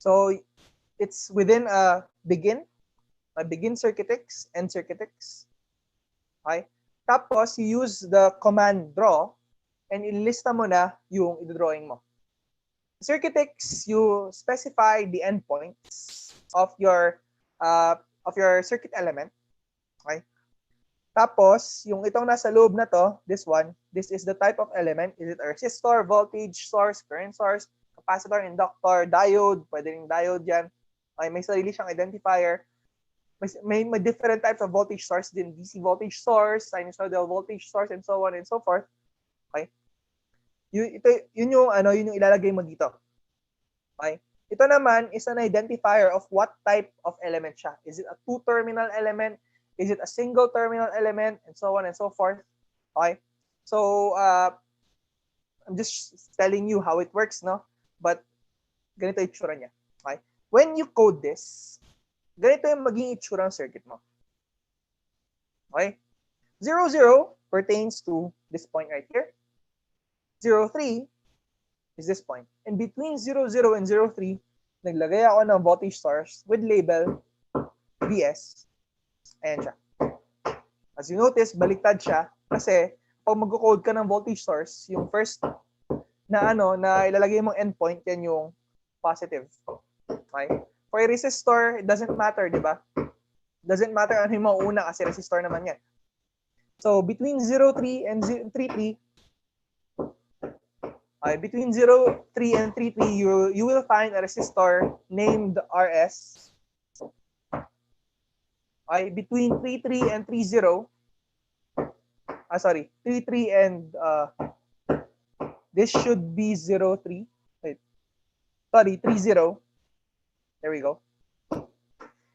So, it's within a begin schematics, end schematics. Okay? Tapos, you use the command draw and ilista mo na yung i-drawing mo. Schematics, you specify the endpoints of your circuit element. Okay? Tapos, yung itong nasa loob na to, this is the type of element. Is it a resistor, voltage source, current source, capacitor, inductor, diode? Pwede rin diode yan. Okay, may sarili siyang identifier. May different types of voltage source din. DC voltage source, sinusoidal voltage source, and so on and so forth. Okay? Yun yung ilalagay mo dito. Okay? Ito naman is an identifier of what type of element siya. Is it a two-terminal element? Is it a single terminal element? And so on and so forth. Okay? So, I'm just telling you how it works, no? But, ganito yung itsura niya. Okay? When you code this, ganito yung maging itsura ng circuit mo. Okay? 0, 0 pertains to this point right here. 0, 3 is this point. And between 0, 0 and 0, 3, naglagay ako ng voltage source with label VS. Ayan siya. As you notice, baliktad siya kasi pag mag-code ka ng voltage source, yung first na ilalagay mong endpoint, yan yung positive. Okay? For a resistor, it doesn't matter, di ba? Doesn't matter ano yung mauna kasi resistor naman yan. So, between 0, 3 and 3, 3, between 0, 3 and 3, 3, you will find a resistor named RS. Okay, between 3, 3 and 3, 0, 3, 3 and this should be 0, 3. Wait. Sorry, 3, 0. There we go.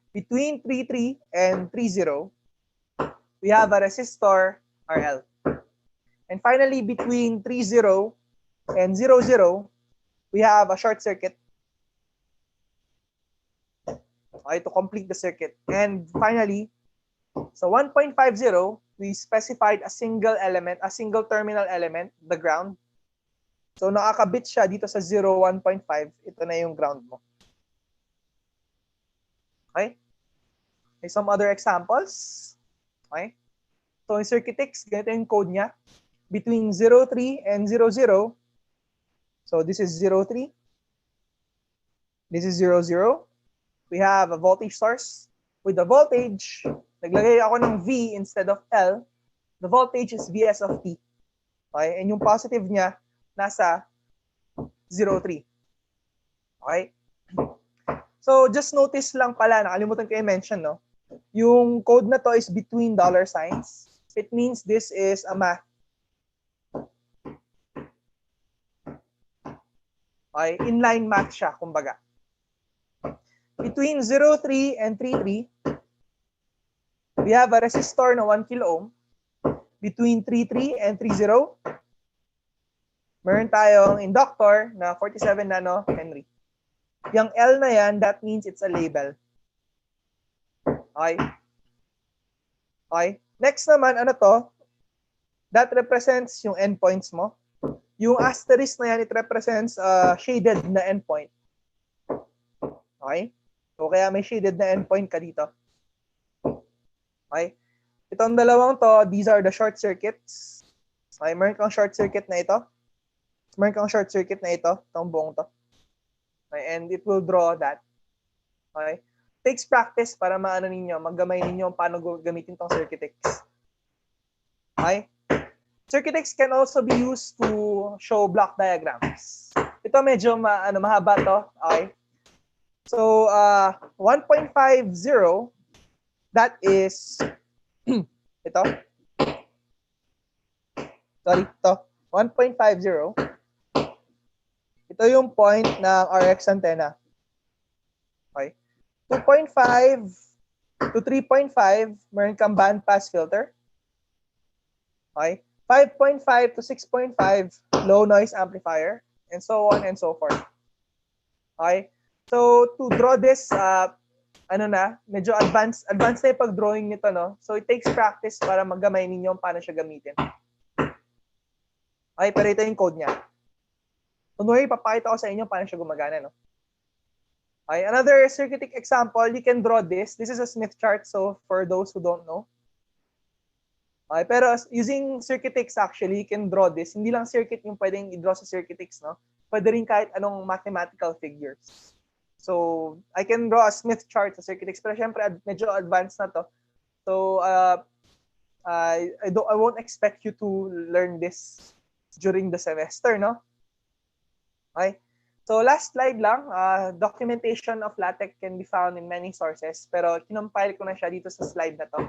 Between 3, 3 and 3, 0, we have a resistor RL. And finally, between 3, 0 and 0, 0, we have a short circuit. Okay, to complete the circuit. And finally, so 1.50, we specified a single element, a single terminal element, the ground. So nakakabit siya dito sa 0, 1.5. Ito na yung ground mo. Okay? May some other examples. Okay? So in schematics, ganito yung code niya. Between 0, 3 and 0, 0. So this is 0, 3. This is 0, 0. We have a voltage source. With the voltage, naglagay ako ng V instead of L. The voltage is Vs of t. Okay? And yung positive niya, nasa 0, 3. Okay? So, just notice lang pala, nakalimutan ko i-mention, no? Yung code na to is between dollar signs. It means this is a math. Okay? Inline math siya, kumbaga. Between 0, 3 and 3, 3, we have a resistor na 1 kilo ohm. Between 3, 3 and 3, 0, meron tayong inductor na 47 nano Henry. Yung L na yan, that means it's a label. Okay? Okay? Next naman, ano to? That represents yung endpoints mo. Yung asterisk na yan, it represents shaded na endpoint. Okay? So, kaya may shaded na endpoint ka dito. Okay? Itong dalawang to, these are the short circuits. Okay? Meron kang short circuit na ito. Meron kang short circuit na ito. Itong buong to. Okay? And it will draw that. Okay? Takes practice para maano ninyo, maggamay ninyo paano gamitin tong schematics. Okay? Schematics can also be used to show block diagrams. Ito medyo mahaba to. Okay? So, 1.50, that is ito. Sorry, ito. 1.50. Ito yung point ng RX antenna. Okay. 2.5 to 3.5, meron kang bandpass filter. Okay. 5.5 to 6.5, low noise amplifier, and so on and so forth. Okay. So, to draw this, medyo advanced na yung pag-drawing nito, no? So, it takes practice para maggamay ninyo paano siya gamitin. Okay, pero ito yung code niya. Kunwari, papakita ko sa inyo paano siya gumagana, no? Okay, another circuitic example, you can draw this. This is a Smith chart, so for those who don't know. Okay, pero using circuitics, actually, you can draw this. Hindi lang circuit yung pwedeng i-draw sa circuitics, no? Pwede rin kahit anong mathematical figures. So, I can draw a Smith chart sa circuitics, pero syempre, medyo advanced na to. So, I won't expect you to learn this during the semester, no? Okay. So, last slide lang. Documentation of LaTeX can be found in many sources, pero kinompile ko na siya dito sa slide na to.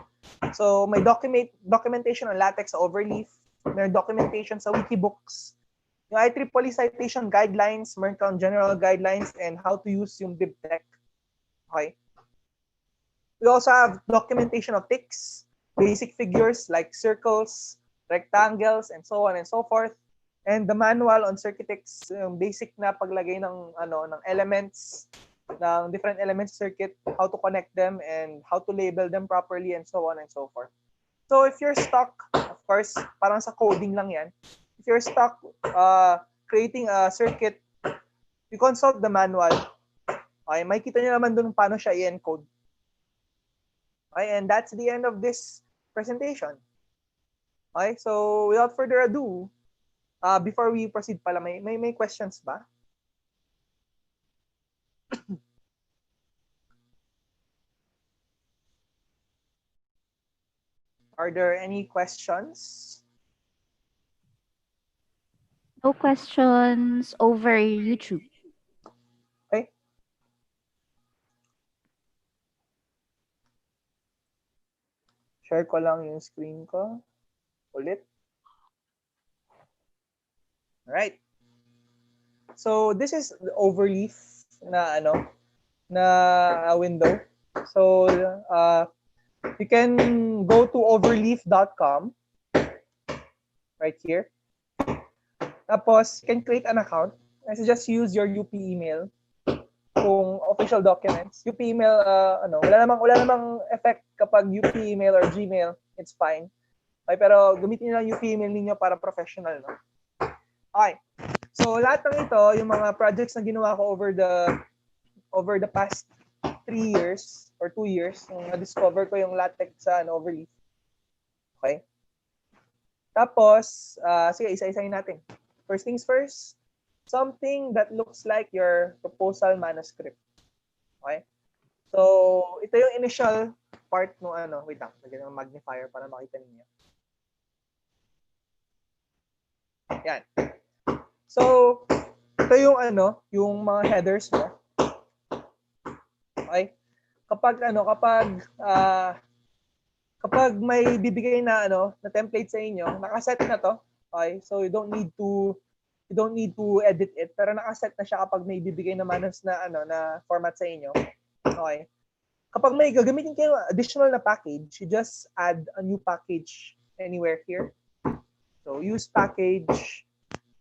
So, may documentation on LaTeX sa Overleaf, may documentation sa Wikibooks, yung IEEE citation guidelines, meron kang general guidelines, and how to use yung BibTech. Okay. We also have documentation of ticks, basic figures like circles, rectangles, and so on and so forth. And the manual on circuitics, yung basic na paglagay ng elements, ng different elements circuit, how to connect them, and how to label them properly, and so on and so forth. So if you're stuck, of course, parang sa coding lang yan. If you're stuck creating a circuit, you consult the manual. Okay, makikita nyo naman dun paano siya i-encode. Okay, and that's the end of this presentation. Okay, so without further ado, before we proceed pala, may questions ba? Are there any questions? No questions over YouTube. Okay. Share ko lang yung screen ko. Ulit. Alright. So, this is the overleaf na window. So, you can go to overleaf.com right here. Tapos, you can create an account. And just use your UP email kung official documents. UP email, wala namang effect kapag UP email or Gmail. It's fine. Okay, pero gamitin niyo lang UP email ninyo para professional, no? Okay. So, lahat ng ito, yung mga projects na ginawa ko over the past 3 years or 2 years, nung na-discover ko yung LaTeX sa Overleaf. Okay? Tapos, sige, isa-isahin natin. First things first, something that looks like your proposal manuscript. Okay? So, ito yung initial part ng wait lang, lagyan ng magnifier para makita niyo. Yan. So, ito yung yung mga headers mo. Okay? Kapag may bibigay na na template sa inyo, nakaset na to. Okay? So you don't need to edit it, pero nakaset na siya kapag may bibigay na manus na format sa inyo. Okay? Kapag may gagamitin kayo additional na package, you just add a new package anywhere here. So use package.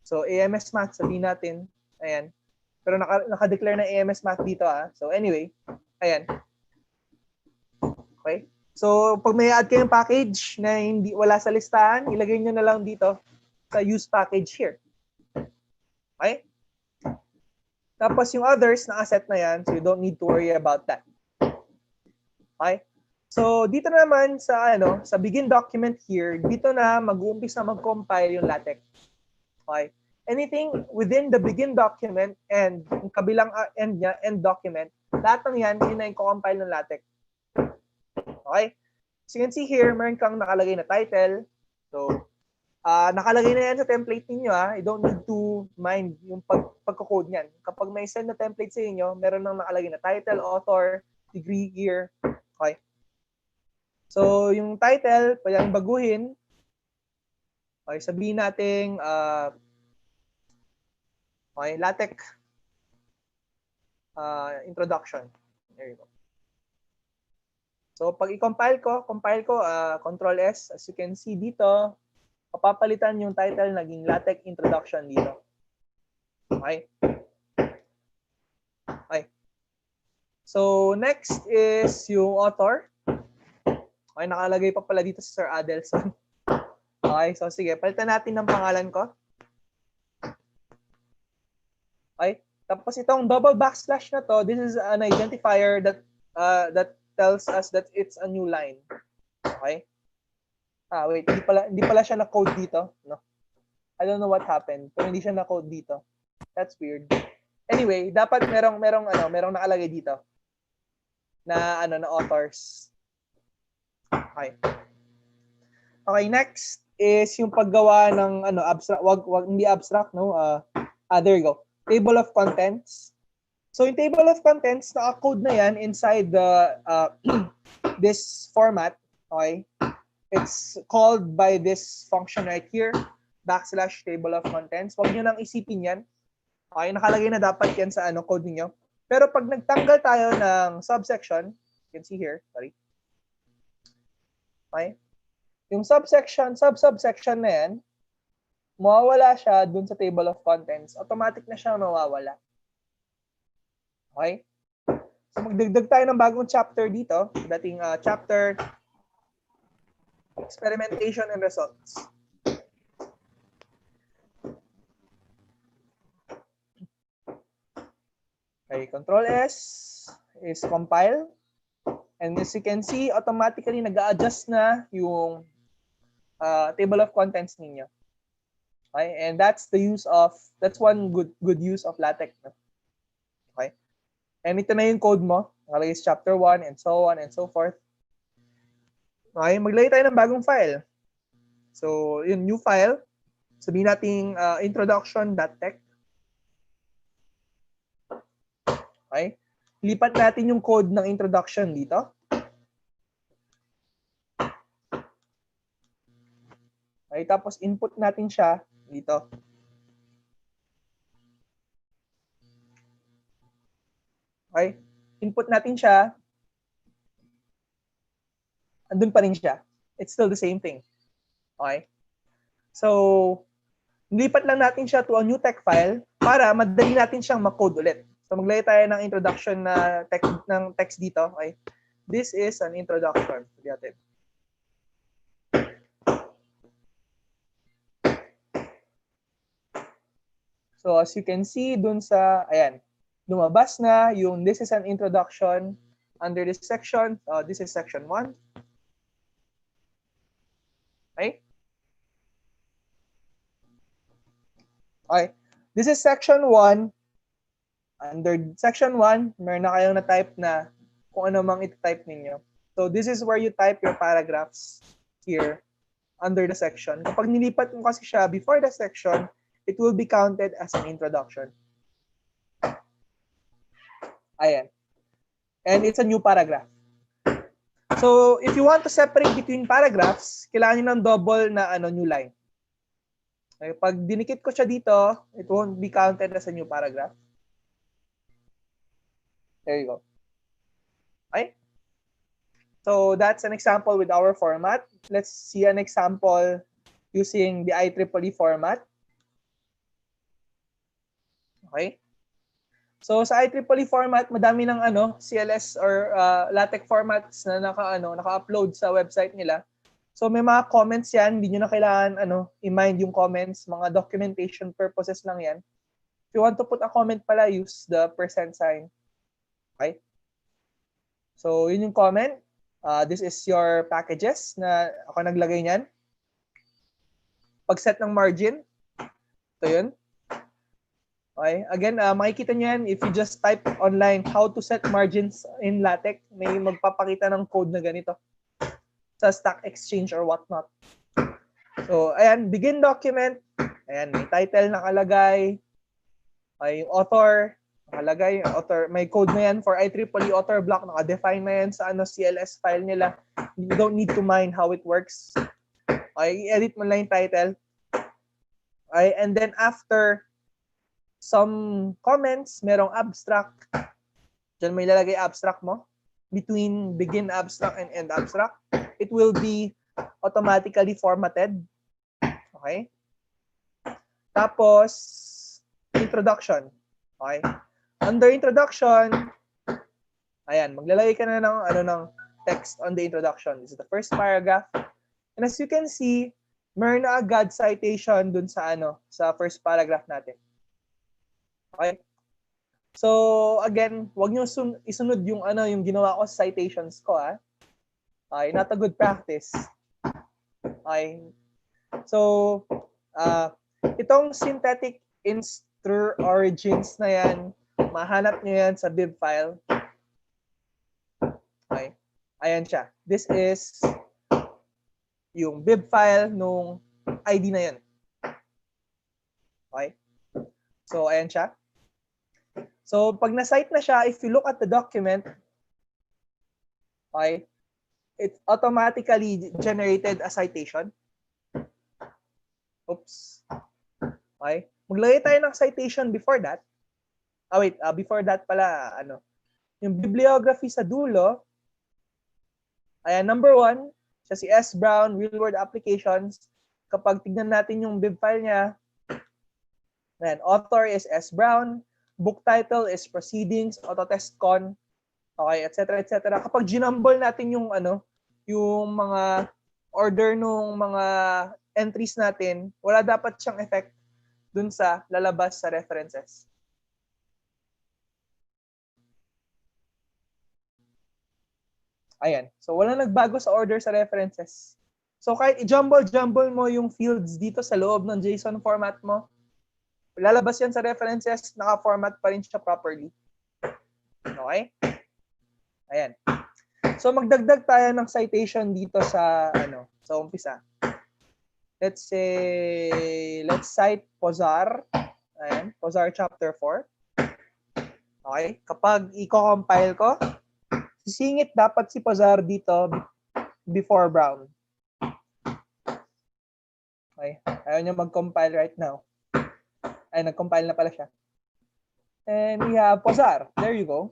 So AMS Math, sabihin natin. Ayan. Pero naka-declare na AMS Math dito So anyway, ayan. Okay? So pag may add kayong package na wala sa listahan, ilagay nyo na lang dito sa use package here. Okay? Tapos yung others, naka-set na yan, so you don't need to worry about that. Okay? So dito naman sa begin document here, dito na mag-uumpisa mag-compile yung LaTeX. Okay? Anything within the begin document and yung kabilang end niya, end document, lahat ng yan, yun na yung compile ng LaTeX. Okay? So you can see here, meron kang nakalagay na title. So, nakalagay na yan sa template ninyo. You don't need to mind yung pagkocode niyan. Kapag may send na template sa inyo, meron nang nakalagay na title, author, degree, year. Okay? So, yung title, pwede natin baguhin. Okay, sabihin natin, okay, LaTex introduction. There you go. So, pag i-compile ko, Control S. As you can see dito, papapalitan yung title, naging LaTex introduction dito. Okay. Okay. So, next is yung author. Okay, nakalagay pa pala dito si Sir Adelson. Okay, so sige, palitan natin ng pangalan ko. Okay, tapos itong double backslash na to, this is an identifier that that tells us that it's a new line. Okay? Wait, hindi pala siya na-code dito, no? I don't know what happened, pero hindi siya na-code dito. That's weird. Anyway, dapat merong nakalagay dito na na authors. Okay. Okay, next is yung paggawa ng abstract, hindi abstract, no? There you go. Table of contents. So yung table of contents, naka-code na yan inside the this format, okay? It's called by this function right here, \table of contents. Huwag nyo nang isipin yan. Okay, nakalagay na dapat yan sa code niyo. Pero pag nagtanggal tayo ng subsection, you can see here, sorry. Okay? Yung subsection na yan, mawawala siya dun sa table of contents. Automatic na siya mawawala. Okay? So magdagdag tayo ng bagong chapter dito. Dating chapter Experimentation and Results. Okay, Control S is compile. And as you can see, automatically nag-a-adjust na yung table of contents ninyo. Okay? And that's one good use of LaTeX. Okay? And ito na yung code mo. Nakalagay sa chapter 1 and so on and so forth. Okay, maglagay tayo ng bagong file. So, yung new file, sabihin natin introduction.tex. Okay? Lipat natin yung code ng introduction dito. Okay, tapos input natin siya dito. Okay? Input natin siya. Andun pa rin siya. It's still the same thing. Okay? So, nilipat lang natin siya to a new text file para madali natin siyang makode ulit. So, maglagay tayo ng introduction na text dito. Okay? This is an introduction. Natin. So, as you can see, dun sa, ayan, lumabas na yung this is an introduction under this section. This is section 1. Okay? Okay. This is section 1. Under section 1, meron na kayong na-type na kung ano mang iti-type ninyo. So, this is where you type your paragraphs here under the section. Kapag nilipat mo kasi siya before the section, it will be counted as an introduction. Ayan. And it's a new paragraph. So, if you want to separate between paragraphs, kailangan nyo ng double na new line. Okay, pag dinikit ko siya dito, it won't be counted as a new paragraph. There you go. Okay? So, that's an example with our format. Let's see an example using the IEEE format. Okay? So, sa IEEE format, madami ng CLS or LaTeX formats na naka-upload sa website nila. So, may mga comments yan. Hindi nyo na kailangan i-mind yung comments. Mga documentation purposes lang yan. If you want to put a comment pala, use the % sign. Okay? So, yun yung comment. This is your packages na ako naglagay niyan. Pag-set ng margin. Ito yun. Okay. Again, makikita nyo yan if you just type online how to set margins in LaTeX. May magpapakita ng code na ganito sa Stack Exchange or whatnot. So, ayan, begin document. Ayan, may title nakalagay. Okay, yung author. Nakalagay, author, may code na yan for IEEE author block, naka-define na yan sa CLS file nila. You don't need to mind how it works. Okay, i-edit mo lang yung title. Okay, and then after some comments, merong abstract. Diyan may lalagay abstract mo. Between begin abstract and end abstract, it will be automatically formatted. Okay? Tapos, introduction. Okay? Under introduction, ayan, maglalagay ka na ng text on the introduction. This is the first paragraph. And as you can see, meron na agad citation dun sa sa first paragraph natin. Okay? So, again, wag niyo isunod yung yung ginawa ko sa citations ko, ha. Okay, not a good practice. Okay. So, itong synthetic instr origins na yan, mahanap niyo yan sa bib file. Okay. Ayan siya. This is yung bib file nung ID na yan. Okay. So, ayan siya. So, pag na-cite na siya, if you look at the document, okay, it automatically generated a citation. Oops. Okay. Maglagay tayo ng citation before that. Before that pala, yung bibliography sa dulo, ayan, number 1, siya si S. Brown, Real World Applications. Kapag tignan natin yung bib file niya, ayan, author is S. Brown, book title is Proceedings, Autotest Con, okay, etc. etc. Kapag ginumble natin yung yung mga order nung mga entries natin, wala dapat siyang effect dun sa lalabas sa references. Ayan. So, wala nagbago sa order sa references. So, kahit i-jumble mo yung fields dito sa loob ng JSON format mo, lalabas yan sa references, naka-format pa rin siya properly. Okay? Ayan. So, magdagdag tayo ng citation dito sa, sa umpisa. Let's say, let's cite Pozar. Ayan, Pozar chapter 4. Okay? Kapag i-compile ko, sisingit dapat si Pozar dito before Brown. Okay? Ayaw niya mag-compile right now. Ay, nag-compile na pala siya. And we have Pozar. There you go.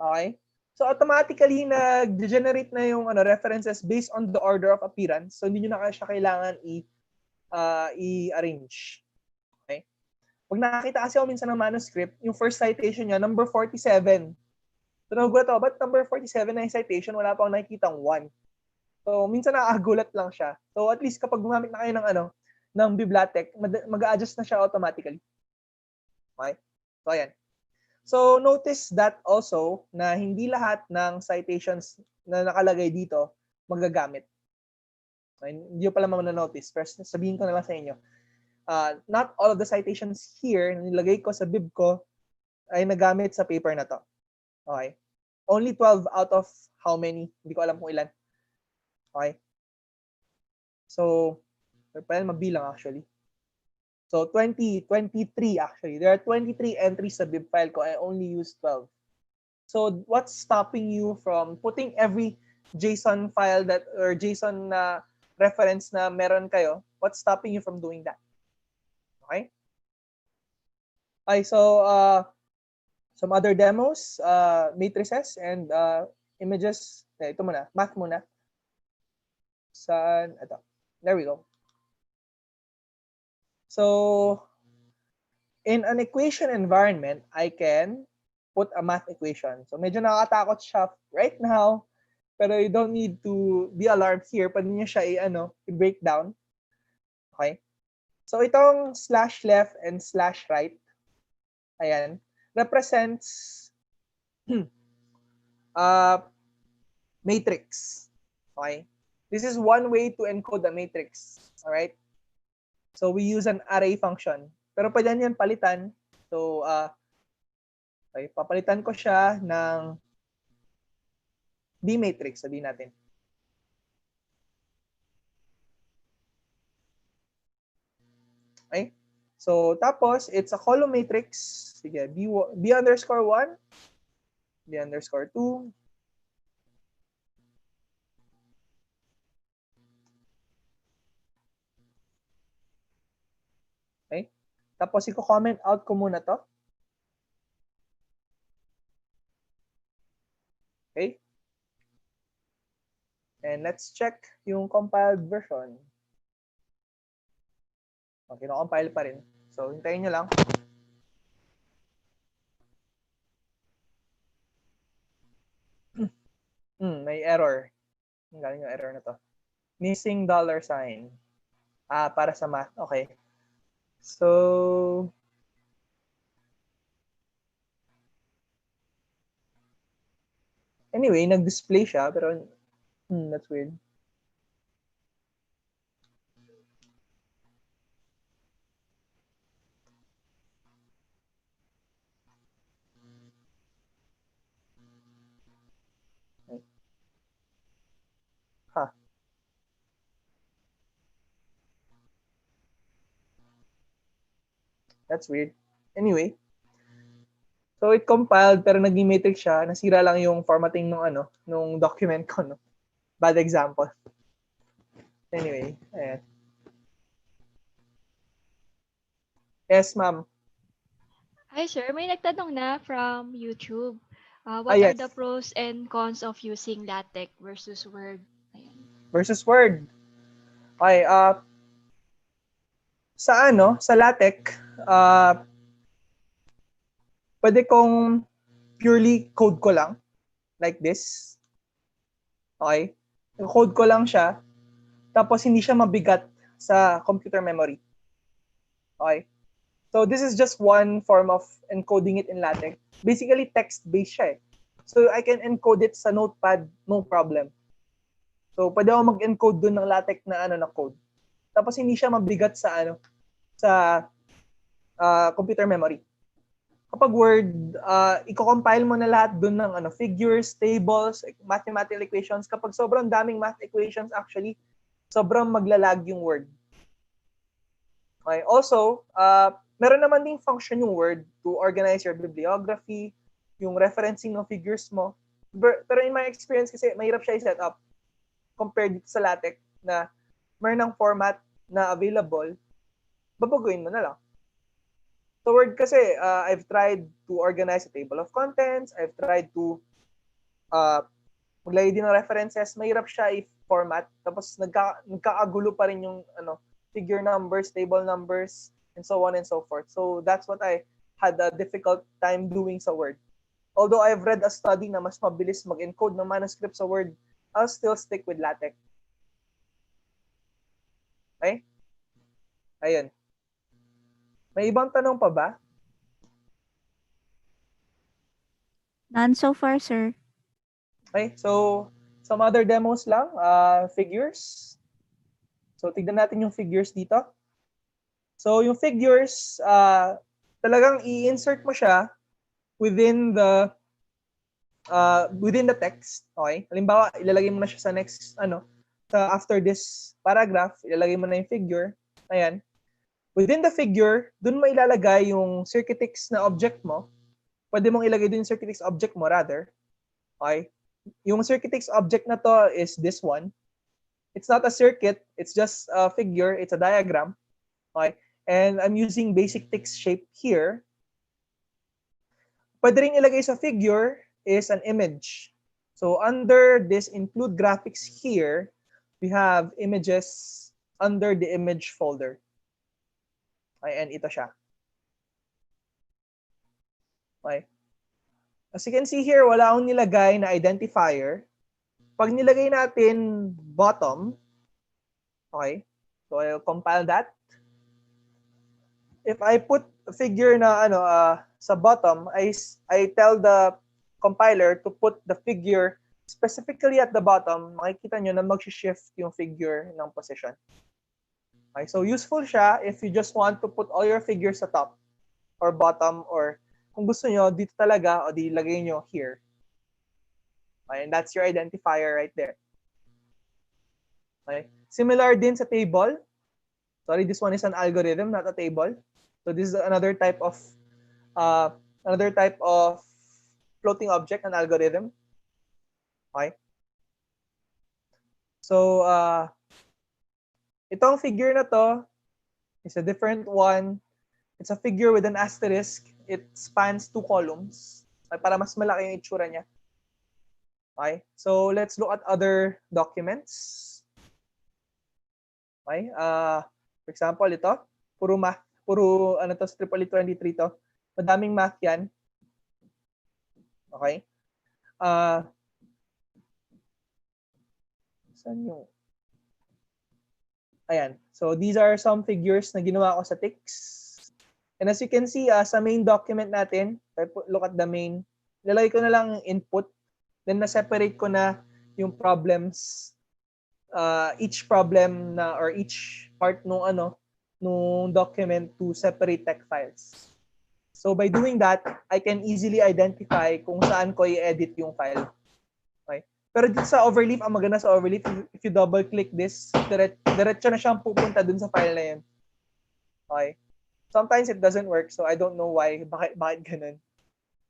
Okay? So, automatically, nag-generate na yung references based on the order of appearance. So, hindi nyo na siya kailangan i-arrange. Okay? Pag nakakita kasi ako minsan ng manuscript, yung first citation niya, number 47. So, nagugulat ako, ba't number 47 na yung citation? Wala pa akong nakikitang 1. So, minsan nakakagulat lang siya. So, at least kapag gumamit na kayo ng Bibliography, mag-a-adjust na siya automatically. Okay? So, ayan. So, notice that also na hindi lahat ng citations na nakalagay dito magagamit. Okay? Hindi ko pala ma-notice. First, sabihin ko na lang sa inyo. Not all of the citations here na nilagay ko sa bib ko ay nagamit sa paper na to. Okay? Only 12 out of how many? Hindi ko alam kung ilan. Okay? So, pwede mabilang actually. So, 23 actually. There are 23 entries sa bib file ko. I only use 12. So, what's stopping you from putting every JSON file or JSON na reference na meron kayo? What's stopping you from doing that? Okay? Okay, so, some other demos, matrices and images. Ito muna, math muna. Saan? Ito. There we go. So, in an equation environment, I can put a math equation. So, medyo nakakatakot siya right now, pero you don't need to be alarmed here. Pwede niyo siya i-break down. Okay? So, itong slash left and slash right, ayan, represents matrix. Okay? This is one way to encode the matrix. All right? So, we use an array function. Pero pwede yan palitan. So, okay, papalitan ko siya ng B matrix, sabihin natin. Okay? So, tapos, it's a column matrix. Sige, B underscore 1, B underscore 2, okay? Tapos, i-comment out ko muna to. Okay? And let's check yung compiled version. Okay, na-compile pa rin. So, hintayin nyo lang. May error. Ang galing yung error na to. Missing dollar sign. Para sa math. Okay. So, anyway, nag-display siya, pero that's weird. Huh. That's weird. Anyway, so it compiled pero naging matrix siya. Nasira lang yung formatting nung document ko, no. Bad example. Anyway, ayan. Yes, ma'am. Hi sir, may nagtanong na from YouTube. What are Yes. the pros and cons of using LaTeX versus Word? Ayan. Versus Word. Okay, sa LaTeX, pwede kong purely code ko lang, like this. Okay? Code ko lang siya, tapos hindi siya mabigat sa computer memory. Okay? So this is just one form of encoding it in LaTeX. Basically, text-based siya eh. So I can encode it sa notepad, no problem. So pwede ako mag-encode dun ng LaTeX na code. Tapos hindi siya mabigat sa computer memory. Kapag Word, i-compile mo na lahat dun ng figures, tables, mathematical equations. Kapag sobrang daming math equations, actually, sobrang maglalag yung Word. Okay. Also, meron naman ding function yung Word to organize your bibliography, yung referencing ng figures mo. Pero in my experience kasi, mahirap siya i-set up compared sa LaTeX na meron ng format na available, babaguhin mo na lang. So Word kasi, I've tried to organize a table of contents, I've tried to maglagay din ng references, mahirap siya i-format, tapos nagkakagulo pa rin yung figure numbers, table numbers, and so on and so forth. So that's what I had a difficult time doing sa Word. Although I've read a study na mas mabilis mag-encode ng manuscript sa Word, I'll still stick with LaTeX. Okay? Ayun. May ibang tanong pa ba? None so far, sir. Okay, so some other demos lang, figures. So tignan natin yung figures dito. So yung figures, talagang i-insert mo siya within the text. Okay? Halimbawa, ilalagay mo na siya sa next after this paragraph, ilalagay mo na yung figure. Ayan. Within the figure, dun mo ilalagay yung circuitix na object mo. Pwede mong ilagay dun yung circuitix object mo rather. Okay? Yung circuitix object na to is this one. It's not a circuit, it's just a figure, it's a diagram. Okay? And I'm using basic text shape here. Pwede rin ilagay sa figure is an image. So under this include graphics here, we have images under the image folder. Okay, and ito siya. Okay. As you can see here, wala akong nilagay na identifier. Pag nilagay natin bottom, okay, so I'll compile that. If I put a figure na sa bottom, I tell the compiler to put the figure specifically at the bottom, makikita nyo na mag-shift yung figure ng position. Okay, so useful siya if you just want to put all your figures sa top or bottom, or kung gusto nyo, dito talaga, o di lagay nyo here. Okay, and that's your identifier right there. Okay. Similar din sa table. Sorry, this one is an algorithm, not a table. So this is another type of floating object, an algorithm. Okay? So itong figure na to is a different one. It's a figure with an asterisk. It spans 2 columns. Okay, para mas malaki yung itsura niya. Okay? So let's look at other documents. Okay? For example, ito, puro math, puro ano to, EEE 23 to. Madaming math yan. Okay? Saan yung... Ayan. So these are some figures na ginawa ko sa TIX. And as you can see, sa main document natin, look at the main, lalagay ko na lang input. Then na-separate ko na yung problems, each problem na or each part nung document to separate text files. So by doing that, I can easily identify kung saan ko i-edit yung file. Okay? Pero dito sa overleaf, ang maganda sa overleaf, if you double click this, diretso na siyang pupunta dun sa file na yun. Okay? Sometimes it doesn't work, so I don't know why, bakit ganun.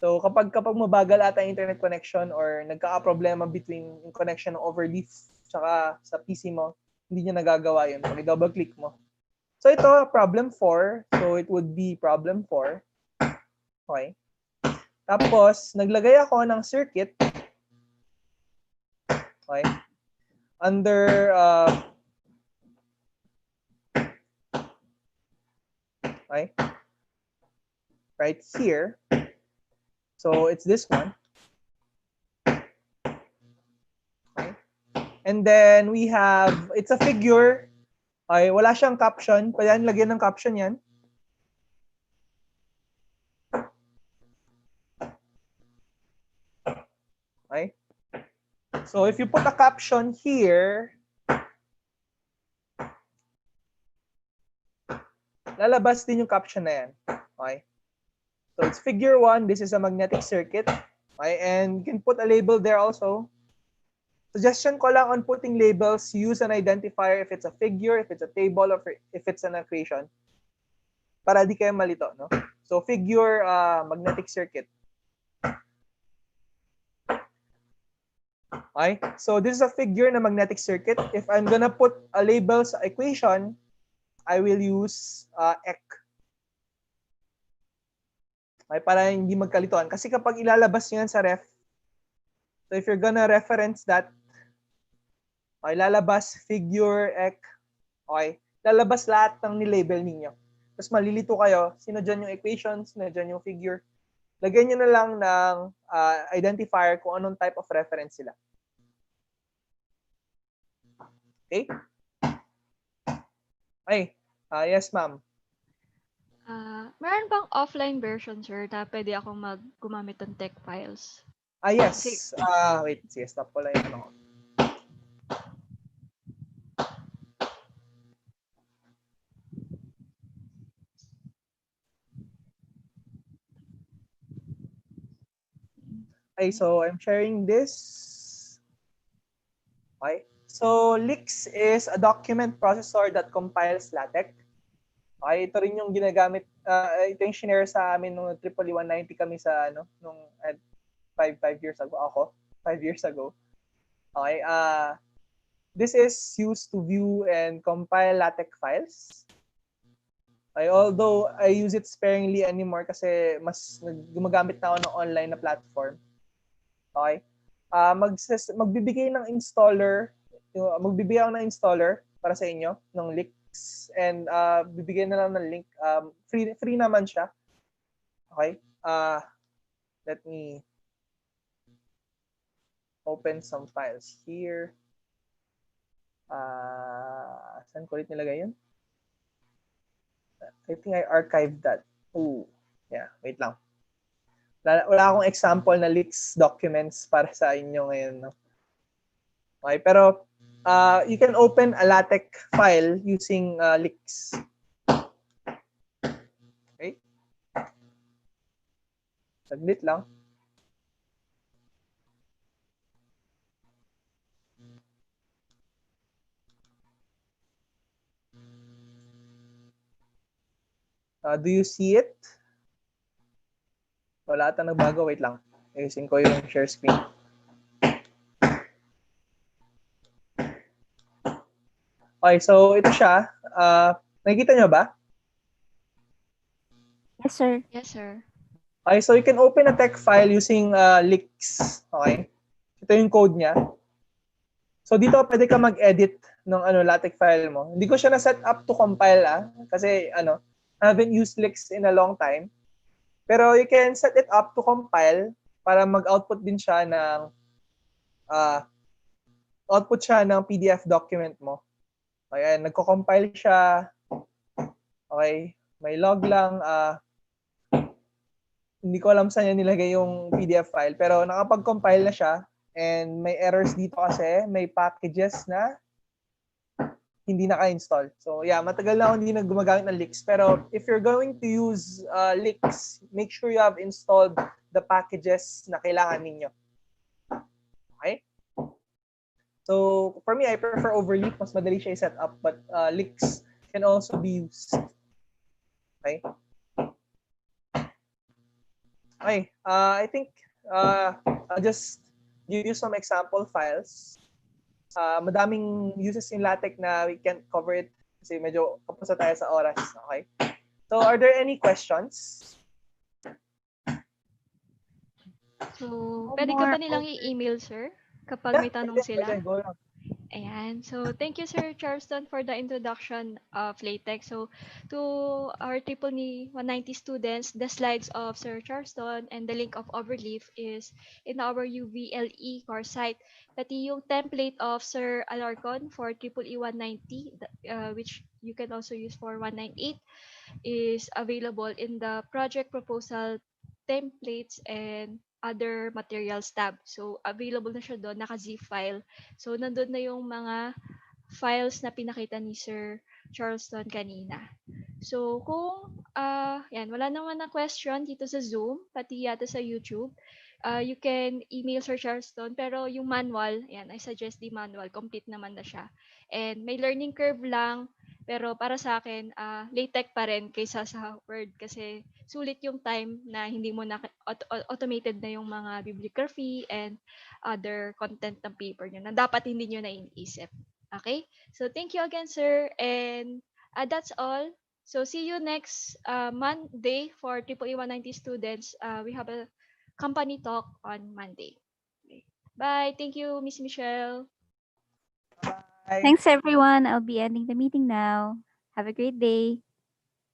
So kapag mabagal ata yung internet connection or nagka-problema between yung connection ng overleaf tsaka sa PC mo, hindi niya nagagawa yun. Pag double click mo. So ito, problem 4. So it would be problem 4. Okay. Tapos, naglagay ako ng circuit. Okay. Under, okay. Right here. So it's this one. Okay. And then we have, it's a figure. Okay, wala siyang caption. Pwede lagyan ng caption yan. Okay. So if you put a caption here, lalabas din yung caption na yan. Okay. So it's figure 1. This is a magnetic circuit. Okay. And you can put a label there also. Suggestion ko lang on putting labels, use an identifier if it's a figure, if it's a table, or if it's an equation. Para di kayo malito, no? So figure, magnetic circuit. Okay? So this is a figure na magnetic circuit. If I'm gonna put a label sa equation, I will use EC. Okay? Para hindi magkalituan. Kasi kapag ilalabas nyo yan sa ref, so if you're gonna reference that, okay, lalabas figure, EC, okay, lalabas lahat ng nilabel ninyo. Tapos malilito kayo, sino dyan yung equation, sino dyan yung figure. Lagyan nyo na lang ng identifier kung anong type of reference sila. Okay? Okay. Yes, ma'am. Meron bang offline version, sir, na pwede akong gumamit ng tech files? Yes. Wait, sige, stop ko lang yung ano. Okay, so I'm sharing this. Okay. So LaTeX is a document processor that compiles LaTeX. Okay, ito rin yung ginagamit, ito yung shinare sa amin nung EEE 190 kami sa nung 5 years ago ako, 5 years ago. Okay, this is used to view and compile LaTeX files. Okay, although I use it sparingly anymore kasi mas gumagamit na ako ng online na platform. Okay? Magbibigay ng installer, magbibigay ako ng installer para sa inyo ng LaTeX and bibigyan na lang ng link. Free naman siya. Okay? Let me open some files here. Saan ko ulit nilagay yun? I think I archived that. Oh, yeah. Wait lang. Wala akong example na LaTeX documents para sa inyo ngayon. No? Okay, pero you can open a LaTeX file using LaTeX. Okay? Saglit lang. Do you see it? Wala ata nagbago. Wait lang. Ayusin ko yung share screen. Okay, so ito siya. Nakikita nyo ba? Yes, sir. Yes, sir. Okay, so you can open a text file using leaks. Okay? Ito yung code niya. So dito pwede ka mag-edit ng LaTex file mo. Hindi ko siya na-set up to compile kasi I haven't used leaks in a long time. Pero you can set it up to compile para mag-output din siya ng PDF document mo. Ayan, nagko-compile siya. Okay, may log lang. Hindi ko alam saan niya nilagay yung PDF file, pero nakapag-compile na siya. And may errors dito kasi, may packages na hindi naka-install. So yeah, matagal na ako hindi na gumagamit ng leaks. Pero if you're going to use leaks, make sure you have installed the packages na kailangan ninyo. Okay? So for me, I prefer overleaf. Mas madali siya i-set up. But leaks can also be used. Okay? Okay. I think I'll just give you some example files. Madaming uses in LaTeX na we can't cover it kasi medyo kapos na tayo sa oras. Okay? So, are there any questions? So, pwede ka ba nilang i-email, sir? Kapag may tanong sila? Pwede, go lang. Ayan. So, thank you, Sir Charleston, for the introduction of LaTeX. So, to our EEE 190 students, the slides of Sir Charleston and the link of Overleaf is in our UVLE course site. Pati yung template of Sir Alarcon for EEE 190, which you can also use for 198, is available in the project proposal templates and other materials tab. So, available na siya doon, naka-zip file. So, nandun na yung mga files na pinakita ni Sir Charleston kanina. So, kung yan, wala naman na question dito sa Zoom, pati yata sa YouTube, you can email Sir Charleston, pero yung manual, yan, I suggest the manual, complete naman na siya. And may learning curve lang, pero para sa akin, LaTeX pa rin kaysa sa Word kasi sulit yung time na hindi mo na automated na yung mga bibliography and other content ng paper nyo na dapat hindi nyo na iniisip. Okay? So, thank you again, sir. And that's all. So, see you next Monday for EEE 190 students. We have a company talk on Monday. Okay. Bye. Thank you, Miss Michelle. Bye. Thanks, everyone. I'll be ending the meeting now. Have a great day.